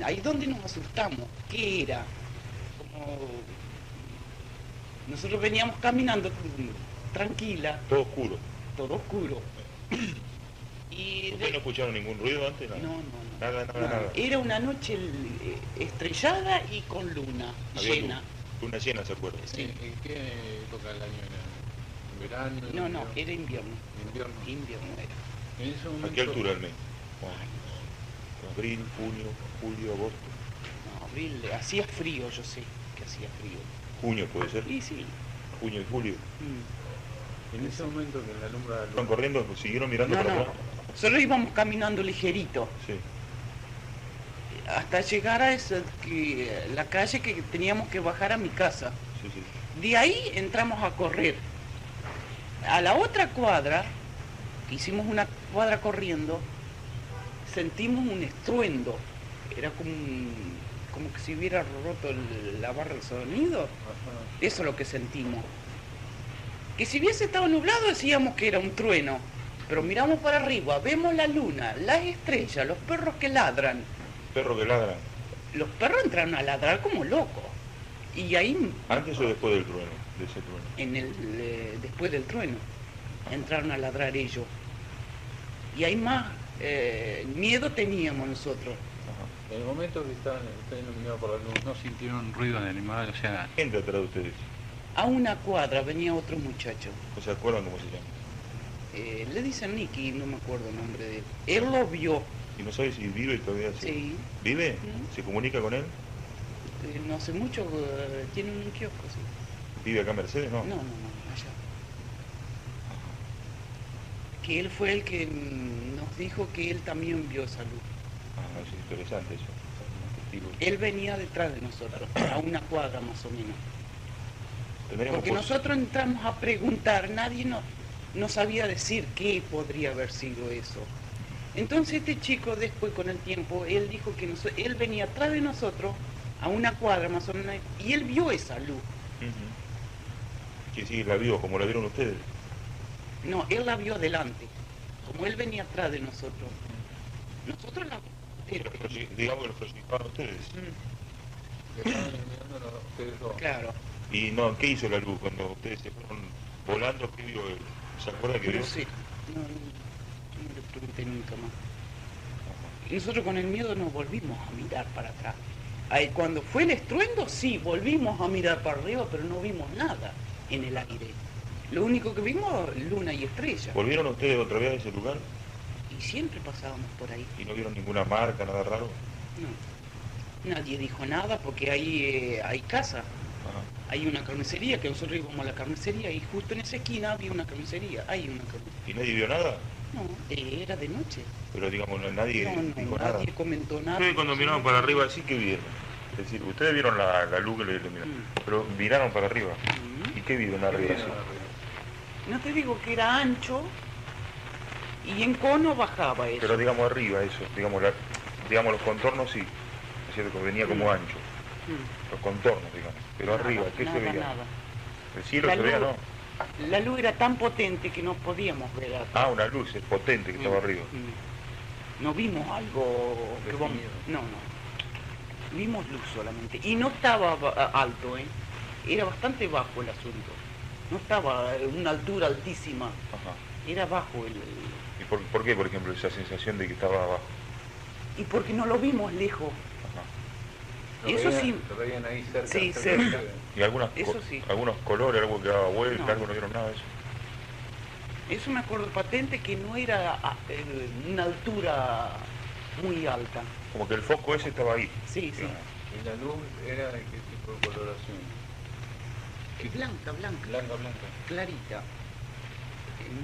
[SPEAKER 10] ahí donde nos asustamos. ¿Qué era? nosotros veníamos caminando tranquila,
[SPEAKER 9] Todo oscuro.
[SPEAKER 10] todo oscuro. Y
[SPEAKER 9] ¿Ustedes no escucharon ningún ruido antes? Nada.
[SPEAKER 10] no.
[SPEAKER 9] Nada.
[SPEAKER 10] Era una noche estrellada y con luna
[SPEAKER 9] Había
[SPEAKER 10] llena.
[SPEAKER 9] luna llena, ¿se acuerda?
[SPEAKER 10] Sí.
[SPEAKER 7] ¿En qué época del año era? ¿En verano?
[SPEAKER 10] No,
[SPEAKER 7] invierno?
[SPEAKER 10] era invierno.
[SPEAKER 7] Invierno.
[SPEAKER 10] Invierno era.
[SPEAKER 7] En ese momento,
[SPEAKER 9] ¿A qué altura del mes? Abril, junio, julio, agosto.
[SPEAKER 10] No, abril, hacía frío, yo sé que hacía frío.
[SPEAKER 9] Junio puede ser.
[SPEAKER 10] Y sí.
[SPEAKER 9] Junio y julio.
[SPEAKER 10] mm.
[SPEAKER 7] En ese momento que la alumbra la luz.
[SPEAKER 9] ¿Fueron corriendo? ¿Siguieron mirando
[SPEAKER 10] No,
[SPEAKER 9] para
[SPEAKER 10] no.
[SPEAKER 9] atrás?
[SPEAKER 10] Solo íbamos caminando ligerito.
[SPEAKER 9] Sí.
[SPEAKER 10] Hasta llegar a la calle que teníamos que bajar a mi casa.
[SPEAKER 9] Sí, sí.
[SPEAKER 10] De ahí entramos a correr. A la otra cuadra, hicimos una cuadra corriendo, sentimos un estruendo. Era como que si hubiera roto la barra del sonido. Eso es lo que sentimos. Que si hubiese estado nublado decíamos que era un trueno. Pero miramos para arriba, vemos la luna, las estrellas, los perros que ladran.
[SPEAKER 9] Perro que ladra.
[SPEAKER 10] Los perros entraron a ladrar como locos. Y ahí,
[SPEAKER 9] ¿Antes o después del trueno? De ese trueno.
[SPEAKER 10] después del trueno, entraron a ladrar ellos. Y ahí más miedo teníamos nosotros.
[SPEAKER 7] En el momento que estaban ustedes iluminados por la luz, ¿no sintieron ruido de animal? O sea,
[SPEAKER 9] Gente atrás de ustedes.
[SPEAKER 10] A una cuadra venía otro muchacho.
[SPEAKER 9] ¿No se acuerdan cómo se llama?
[SPEAKER 10] Le dicen Nicky, no me acuerdo el nombre de él. Él lo vio.
[SPEAKER 9] ¿Y no sabe si vive todavía?
[SPEAKER 10] Sí.
[SPEAKER 9] ¿Vive?
[SPEAKER 10] Mm.
[SPEAKER 9] ¿Se comunica con él?
[SPEAKER 10] No hace mucho, tiene un kiosco, sí.
[SPEAKER 9] ¿Vive acá en Mercedes? No.
[SPEAKER 10] No, allá. Que él fue el que nos dijo que él también vio esa luz.
[SPEAKER 9] Ah, es interesante eso. Testigo.
[SPEAKER 10] Él venía detrás de nosotros, a una cuadra más o menos.
[SPEAKER 9] Tendríamos
[SPEAKER 10] Porque nosotros entramos a preguntar, nadie no sabía decir qué podría haber sido eso. Entonces este chico después con el tiempo, él dijo que él venía atrás de nosotros, a una cuadra más o menos, y él vio esa luz.
[SPEAKER 9] Que sí, la vio, como la vieron ustedes.
[SPEAKER 10] No, él la vio adelante, como él venía atrás de nosotros. Nosotros la...
[SPEAKER 9] Digamos que los proyectaban ustedes.
[SPEAKER 10] Mm,
[SPEAKER 7] estaban iluminando ustedes dos.
[SPEAKER 10] claro.
[SPEAKER 9] ¿Y no, qué hizo la luz cuando ustedes se fueron volando? ¿Qué vio él? ¿Se acuerda que vio?
[SPEAKER 10] No sé, no le pregunté nunca más. Y nosotros con el miedo nos volvimos a mirar para atrás. Ahí, cuando fue el estruendo, sí, volvimos a mirar para arriba, pero no vimos nada en el aire. Lo único que vimos, luna y estrella.
[SPEAKER 9] ¿Volvieron ustedes otra vez a ese lugar?
[SPEAKER 10] Y siempre pasábamos por ahí.
[SPEAKER 9] ¿Y no vieron ninguna marca, nada raro?
[SPEAKER 10] No. Nadie dijo nada porque ahí hay casa.
[SPEAKER 9] Ajá.
[SPEAKER 10] Hay una carnicería, que nosotros íbamos a la carnicería y justo en esa esquina había una carnicería. Hay una carnicería.
[SPEAKER 9] ¿Y nadie vio nada?
[SPEAKER 10] No, era de noche.
[SPEAKER 9] Pero digamos, nadie dijo nada.
[SPEAKER 10] Nadie comentó nada.
[SPEAKER 9] Ustedes cuando miraron para arriba así, ¿qué vieron? Es decir, ustedes vieron la luz que le iluminó, pero miraron para arriba. ¿Y qué vieron arriba así?
[SPEAKER 10] No te digo que era ancho y en cono bajaba eso.
[SPEAKER 9] Pero digamos arriba eso, digamos, digamos los contornos sí, es cierto que venía como ancho, los contornos digamos, pero
[SPEAKER 10] Nada,
[SPEAKER 9] arriba, ¿qué se
[SPEAKER 10] nada,
[SPEAKER 9] veía?
[SPEAKER 10] nada.
[SPEAKER 9] El cielo
[SPEAKER 10] La
[SPEAKER 9] se veía,
[SPEAKER 10] luz-
[SPEAKER 9] ¿no?
[SPEAKER 10] La luz era tan potente que no podíamos ver atrás.
[SPEAKER 9] Ah, una luz es potente que estaba arriba.
[SPEAKER 10] No vimos algo que vamos... No. Vimos luz solamente. Y no estaba alto, ¿eh? Era bastante bajo el asunto. No estaba a una altura altísima.
[SPEAKER 9] Ajá.
[SPEAKER 10] Era bajo el...
[SPEAKER 9] ¿Y por qué, por ejemplo, esa sensación de que estaba abajo?
[SPEAKER 10] Y porque no lo vimos lejos.
[SPEAKER 7] Lo
[SPEAKER 10] Eso
[SPEAKER 7] veían-
[SPEAKER 10] sí.
[SPEAKER 7] Lo veían ahí cerca.
[SPEAKER 10] Sí,
[SPEAKER 7] de
[SPEAKER 10] cerca.
[SPEAKER 7] ustedes.
[SPEAKER 9] ¿Y algunos colores, algo que daba vuelta,
[SPEAKER 10] No.
[SPEAKER 9] algo no vieron nada de eso?
[SPEAKER 10] Eso me acuerdo patente que no era una altura muy alta.
[SPEAKER 9] Como que el foco ese estaba ahí.
[SPEAKER 10] Sí.
[SPEAKER 7] ¿Y la luz era de qué tipo de coloración?
[SPEAKER 10] Blanca.
[SPEAKER 7] Blanca.
[SPEAKER 10] Clarita.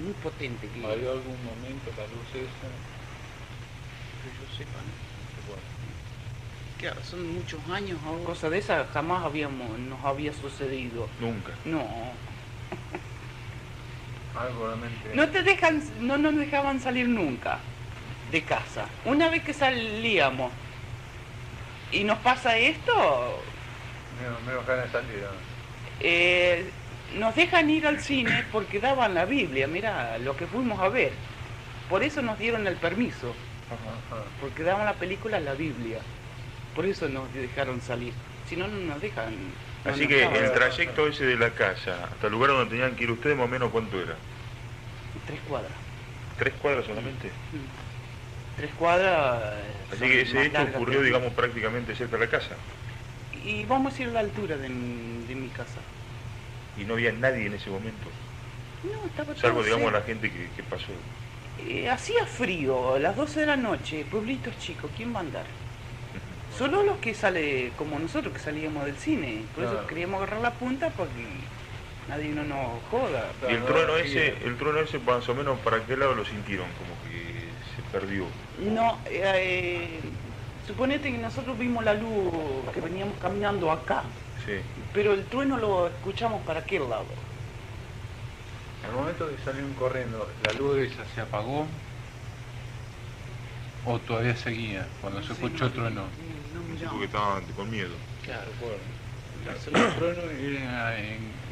[SPEAKER 10] Muy potente. Que...
[SPEAKER 7] ¿Había algún momento la luz esa?
[SPEAKER 10] Que yo sepa, ¿no?
[SPEAKER 7] Bueno,
[SPEAKER 10] Claro, son muchos años ahora. Cosa de esa jamás nos había sucedido.
[SPEAKER 9] Nunca.
[SPEAKER 10] No.
[SPEAKER 7] algo realmente...
[SPEAKER 10] No nos dejaban salir nunca de casa. Una vez que salíamos y nos pasa esto,
[SPEAKER 7] menos ganas de salir, ¿no?
[SPEAKER 10] nos dejan ir al cine porque daban la Biblia, mira lo que fuimos a ver. Por eso nos dieron el permiso,
[SPEAKER 7] Ajá.
[SPEAKER 10] porque daban la película la Biblia. Por eso nos dejaron salir. Si no, no nos dejan. no
[SPEAKER 9] Así
[SPEAKER 10] nos
[SPEAKER 9] que
[SPEAKER 10] dejan.
[SPEAKER 9] el trayecto ese de la casa hasta el lugar donde tenían que ir ustedes, más o menos, ¿cuánto era?
[SPEAKER 10] 3 cuadras.
[SPEAKER 9] 3 cuadras solamente.
[SPEAKER 10] 3 cuadras.
[SPEAKER 9] Así
[SPEAKER 10] son
[SPEAKER 9] que ese
[SPEAKER 10] más
[SPEAKER 9] hecho
[SPEAKER 10] largas
[SPEAKER 9] ocurrió,
[SPEAKER 10] que-
[SPEAKER 9] digamos, prácticamente cerca de la casa.
[SPEAKER 10] Y vamos a ir a la altura de mi casa.
[SPEAKER 9] Y no había nadie en ese momento.
[SPEAKER 10] No, estaba
[SPEAKER 9] Salvo,
[SPEAKER 10] todo
[SPEAKER 9] digamos,
[SPEAKER 10] seco.
[SPEAKER 9] la gente que pasó.
[SPEAKER 10] Hacía frío, a las 12 de la noche, pueblitos chicos, ¿quién va a andar? Solo los que sale, como nosotros que salíamos del cine, por eso
[SPEAKER 7] Claro.
[SPEAKER 10] queríamos agarrar la punta porque nadie no nos joda.
[SPEAKER 9] Y el trueno ese más o menos, ¿para qué lado lo sintieron? Como que se perdió.
[SPEAKER 10] No, suponete que nosotros vimos la luz que veníamos caminando acá,
[SPEAKER 9] Sí.
[SPEAKER 10] pero el trueno lo escuchamos para aquel lado.
[SPEAKER 7] Al momento que salieron corriendo, ¿la luz esa se apagó? ¿O todavía seguía cuando se escuchó el trueno?
[SPEAKER 9] Sí, porque estaban con miedo.
[SPEAKER 10] Claro,
[SPEAKER 7] El trueno era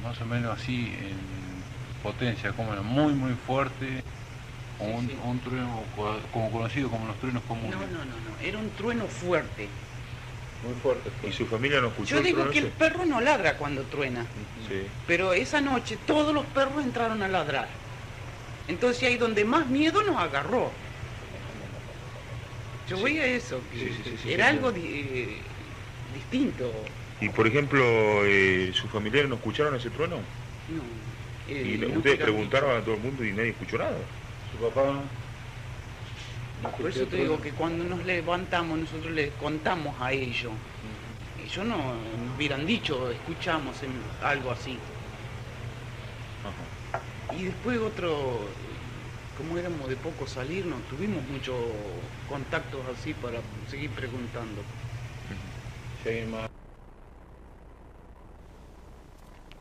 [SPEAKER 7] más o menos así en potencia, como era muy muy fuerte, o un trueno como conocido como los truenos comunes.
[SPEAKER 10] No, era un trueno fuerte.
[SPEAKER 7] Muy fuerte.
[SPEAKER 9] ¿Y su familia no escuchó
[SPEAKER 10] Yo
[SPEAKER 9] el
[SPEAKER 10] digo
[SPEAKER 9] trueno
[SPEAKER 10] que el
[SPEAKER 9] ese?
[SPEAKER 10] perro no ladra cuando truena,
[SPEAKER 9] Sí.
[SPEAKER 10] pero esa noche todos los perros entraron a ladrar. Entonces ahí donde más miedo nos agarró. Yo voy a eso, que era algo distinto.
[SPEAKER 9] Y por ejemplo, ¿sus familiares no escucharon ese trueno?
[SPEAKER 10] No,
[SPEAKER 9] Y
[SPEAKER 10] no
[SPEAKER 9] ustedes
[SPEAKER 10] quiero-
[SPEAKER 9] preguntaron a todo el mundo y nadie escuchó nada.
[SPEAKER 7] Su papá
[SPEAKER 10] Por eso te digo que cuando nos levantamos nosotros les contamos a ellos. Ellos no nos hubieran dicho, escuchamos algo así. Y después como éramos de poco salir, no tuvimos muchos contactos así para seguir preguntando.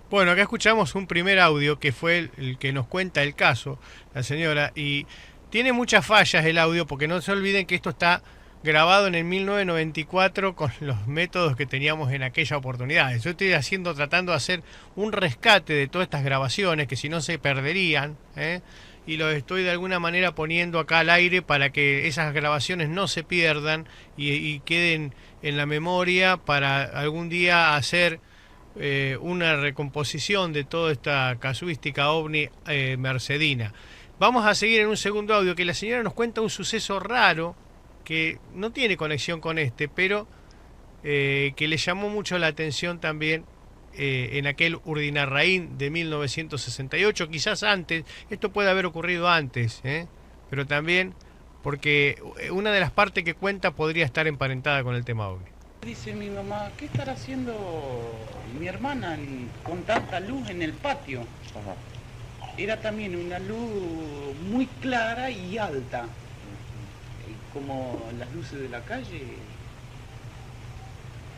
[SPEAKER 1] Bueno, acá escuchamos un primer audio que fue el que nos cuenta el caso, la señora, y tiene muchas fallas el audio porque no se olviden que esto está grabado en el 1994 con los métodos que teníamos en aquella oportunidad. Yo estoy tratando de hacer un rescate de todas estas grabaciones que si no se perderían, y los estoy de alguna manera poniendo acá al aire para que esas grabaciones no se pierdan y queden en la memoria para algún día hacer una recomposición de toda esta casuística ovni mercedina. Vamos a seguir en un segundo audio que la señora nos cuenta un suceso raro que no tiene conexión con pero que le llamó mucho la atención también en aquel Urdinarraín de 1968, quizás antes, esto puede haber ocurrido antes, pero también porque una de las partes que cuenta podría estar emparentada con el tema ovni.
[SPEAKER 10] Dice mi mamá, ¿qué estará haciendo mi hermana con tanta luz en el patio? Era también una luz muy clara y alta, como las luces de la calle.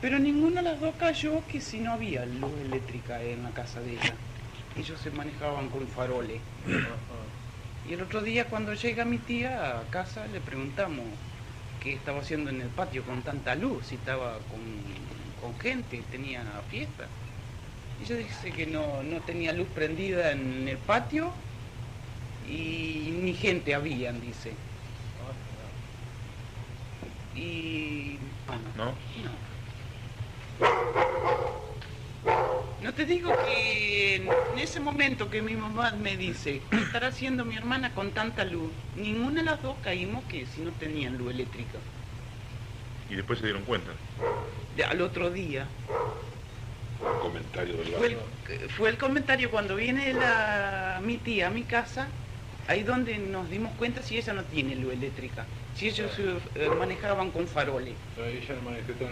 [SPEAKER 10] Pero ninguna de las dos cayó que si no había luz eléctrica en la casa de ella. Ellos se manejaban con faroles. Y el otro día cuando llega mi tía a casa le preguntamos qué estaba haciendo en el patio con tanta luz, si estaba con gente, tenía fiesta. Ella dice que no tenía luz prendida en el patio y ni gente habían, dice. Y...
[SPEAKER 9] ¿No?
[SPEAKER 10] No te digo que en ese momento que mi mamá me dice, ¿qué estará haciendo mi hermana con tanta luz? Ninguna de las dos caímos que si no tenían luz eléctrica.
[SPEAKER 9] Y después se dieron cuenta.
[SPEAKER 10] Al otro día.
[SPEAKER 6] Un comentario del
[SPEAKER 10] Fue el comentario cuando viene mi tía a mi casa, ahí donde nos dimos cuenta si ella no tiene luz eléctrica, si ellos manejaban con faroles.
[SPEAKER 7] Pero ella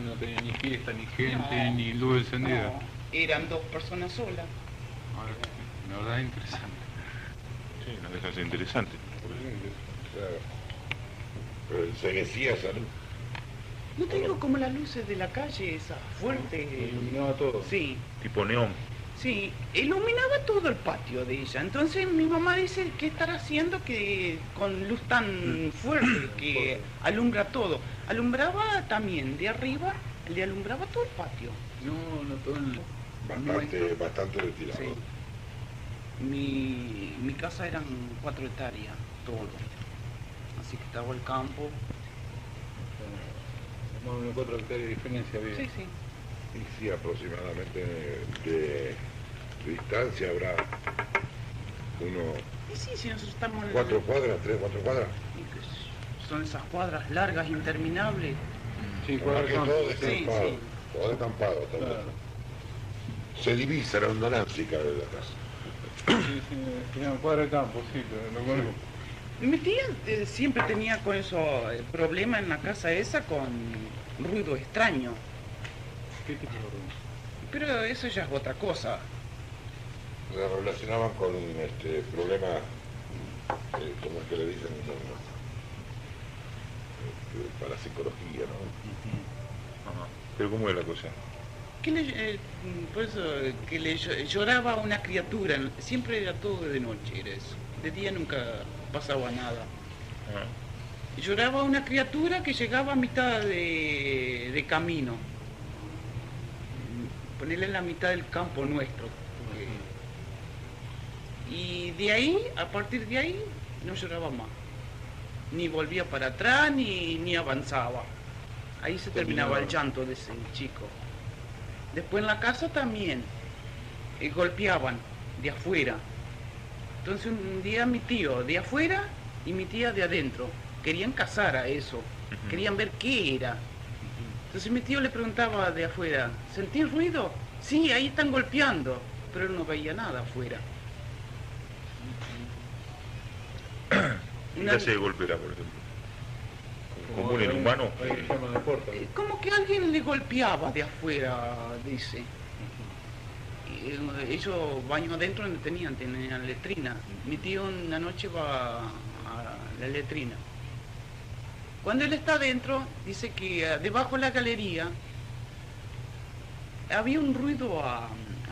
[SPEAKER 7] no tenía ni fiesta, ni gente,
[SPEAKER 10] No,
[SPEAKER 7] ni luz encendida.
[SPEAKER 10] No, eran dos personas solas.
[SPEAKER 7] La verdad es interesante.
[SPEAKER 9] Sí, no deja de ser interesante.
[SPEAKER 6] Pero se decía esa luz.
[SPEAKER 10] No te digo como las luces de la calle, esa fuerte.
[SPEAKER 7] Iluminaba todo.
[SPEAKER 10] Sí.
[SPEAKER 9] Tipo neón.
[SPEAKER 10] Sí, iluminaba todo el patio de ella. Entonces mi mamá dice, ¿qué estará haciendo que con luz tan fuerte que alumbra todo? Alumbraba también de arriba, le alumbraba todo el patio.
[SPEAKER 7] No todo el...
[SPEAKER 6] Bastante retirado.
[SPEAKER 10] Sí. Mi casa eran 4 hectáreas, todo. Así que estaba el campo.
[SPEAKER 7] Más o menos 4 hectáreas de diferencia había.
[SPEAKER 10] Sí, sí.
[SPEAKER 6] Y sí, aproximadamente de distancia habrá uno,
[SPEAKER 10] Y sí, si nosotros estamos en
[SPEAKER 6] 4 cuadras, 3, 4 cuadras.
[SPEAKER 10] son esas cuadras largas, interminables.
[SPEAKER 7] Sí,
[SPEAKER 6] Más que todo
[SPEAKER 10] Sí,
[SPEAKER 6] descampado,
[SPEAKER 10] sí.
[SPEAKER 6] todo descampado también.
[SPEAKER 7] Claro.
[SPEAKER 6] Se divisa la hondonancia cabe de la casa.
[SPEAKER 7] Sí, sí, un cuadro de campo, sí, pero lo conozco.
[SPEAKER 10] Mi tía siempre tenía con eso problema en la casa esa con ruido extraño.
[SPEAKER 7] ¿Qué tipo de ruido?
[SPEAKER 10] Pero eso ya es otra cosa.
[SPEAKER 6] La relacionaban con problemas, ¿cómo es que le dicen? Para psicología, ¿no?
[SPEAKER 9] Ajá. Pero ¿cómo es la cosa?
[SPEAKER 10] Que por eso, que lloraba una criatura, siempre era todo de noche, era eso. De día nunca pasaba nada.
[SPEAKER 9] Ajá.
[SPEAKER 10] Y lloraba una criatura que llegaba a mitad de camino. Ponerle en la mitad del campo nuestro. Y de ahí, a partir de ahí, no lloraba más. Ni volvía para atrás, ni avanzaba. Ahí se terminaba el llanto de ese chico. Después en la casa también golpeaban de afuera. Entonces un día mi tío de afuera y mi tía de adentro querían cazar a eso, querían ver qué era. Entonces mi tío le preguntaba de afuera, ¿sentís ruido? Sí, ahí están golpeando, pero él no veía nada afuera.
[SPEAKER 9] ¿Qué clase de golpe era, por ejemplo? ¿Común en humano?
[SPEAKER 7] Hay forma de puerta.
[SPEAKER 10] Como que alguien le golpeaba de afuera, dice. Ellos baño adentro no tenían letrina. Mi tío una noche va a la letrina. Cuando él está adentro, dice que debajo de la galería había un ruido a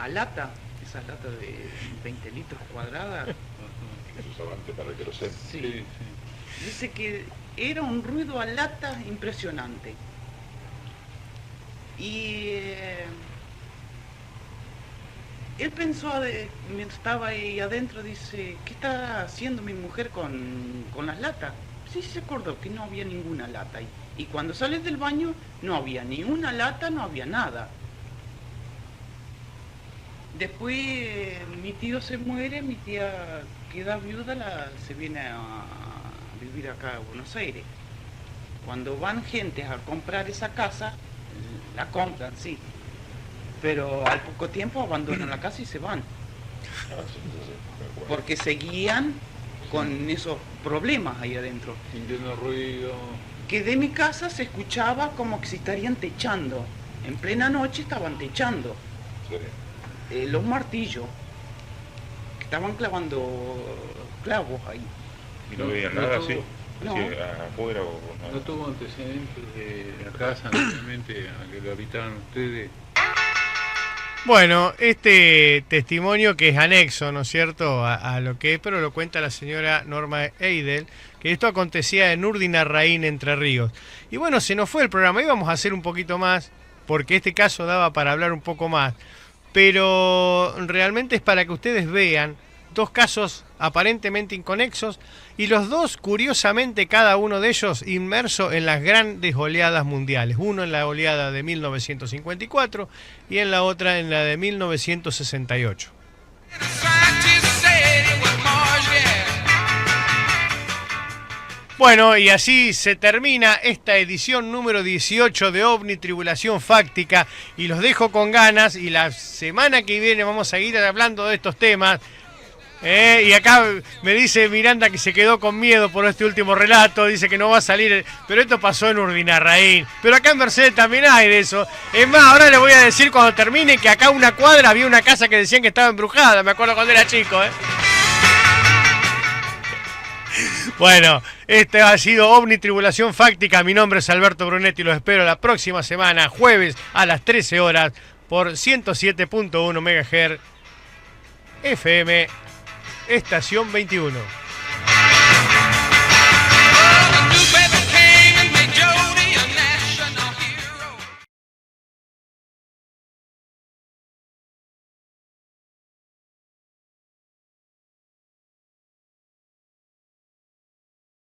[SPEAKER 10] lata, esas latas de 20 litros cuadradas.
[SPEAKER 6] Que se usaban antes para que lo sepan.
[SPEAKER 10] Sí.
[SPEAKER 7] Sí, sí.
[SPEAKER 10] Dice que era un ruido a lata impresionante. Y él pensó, mientras estaba ahí adentro, dice, ¿qué está haciendo mi mujer con las latas? Sí, se acordó que no había ninguna lata ahí. Y cuando sale del baño, no había ni una lata, no había nada. Después mi tío se muere, mi tía queda viuda, se viene a vivir acá a Buenos Aires. Cuando van gentes a comprar esa casa, la compran, sí. Pero al poco tiempo abandonan la casa y se van. Porque seguían con esos problemas ahí adentro.
[SPEAKER 7] Sintiendo ruido.
[SPEAKER 10] Que de mi casa se escuchaba como que se estarían techando. En plena noche estaban techando.
[SPEAKER 6] Sí.
[SPEAKER 10] Los martillos. Que estaban clavando clavos ahí.
[SPEAKER 9] ¿Y no veían nada así?
[SPEAKER 10] No.
[SPEAKER 9] ¿Así afuera o nada?
[SPEAKER 7] ¿No tuvo antecedentes de la casa anteriormente a que lo habitaban ustedes?
[SPEAKER 1] Bueno, este testimonio que es anexo, ¿no es cierto?, a lo que es, pero lo cuenta la señora Norma Eidel, que esto acontecía en Urdinarraín, Entre Ríos. Y bueno, se nos fue el programa, íbamos a hacer un poquito más, porque este caso daba para hablar un poco más, pero realmente es para que ustedes vean dos casos aparentemente inconexos y los dos, curiosamente, cada uno de ellos inmerso en las grandes oleadas mundiales. Uno en la oleada de 1954 y en la otra en la de 1968. Bueno, y así se termina esta edición número 18 de OVNI Tribulación Fáctica y los dejo con ganas y la semana que viene vamos a seguir hablando de estos temas. Y acá me dice Miranda que se quedó con miedo por este último relato, dice que no va a salir, pero esto pasó en Urdinarraín, pero acá en Mercedes también hay de eso. Es más, ahora les voy a decir cuando termine que acá a una cuadra había una casa que decían que estaba embrujada, me acuerdo cuando era chico, Bueno, este ha sido OVNI Tribulación Fáctica, mi nombre es Alberto Brunetti y los espero la próxima semana, jueves a las 13 horas por 107.1 MHz FM Estación 21.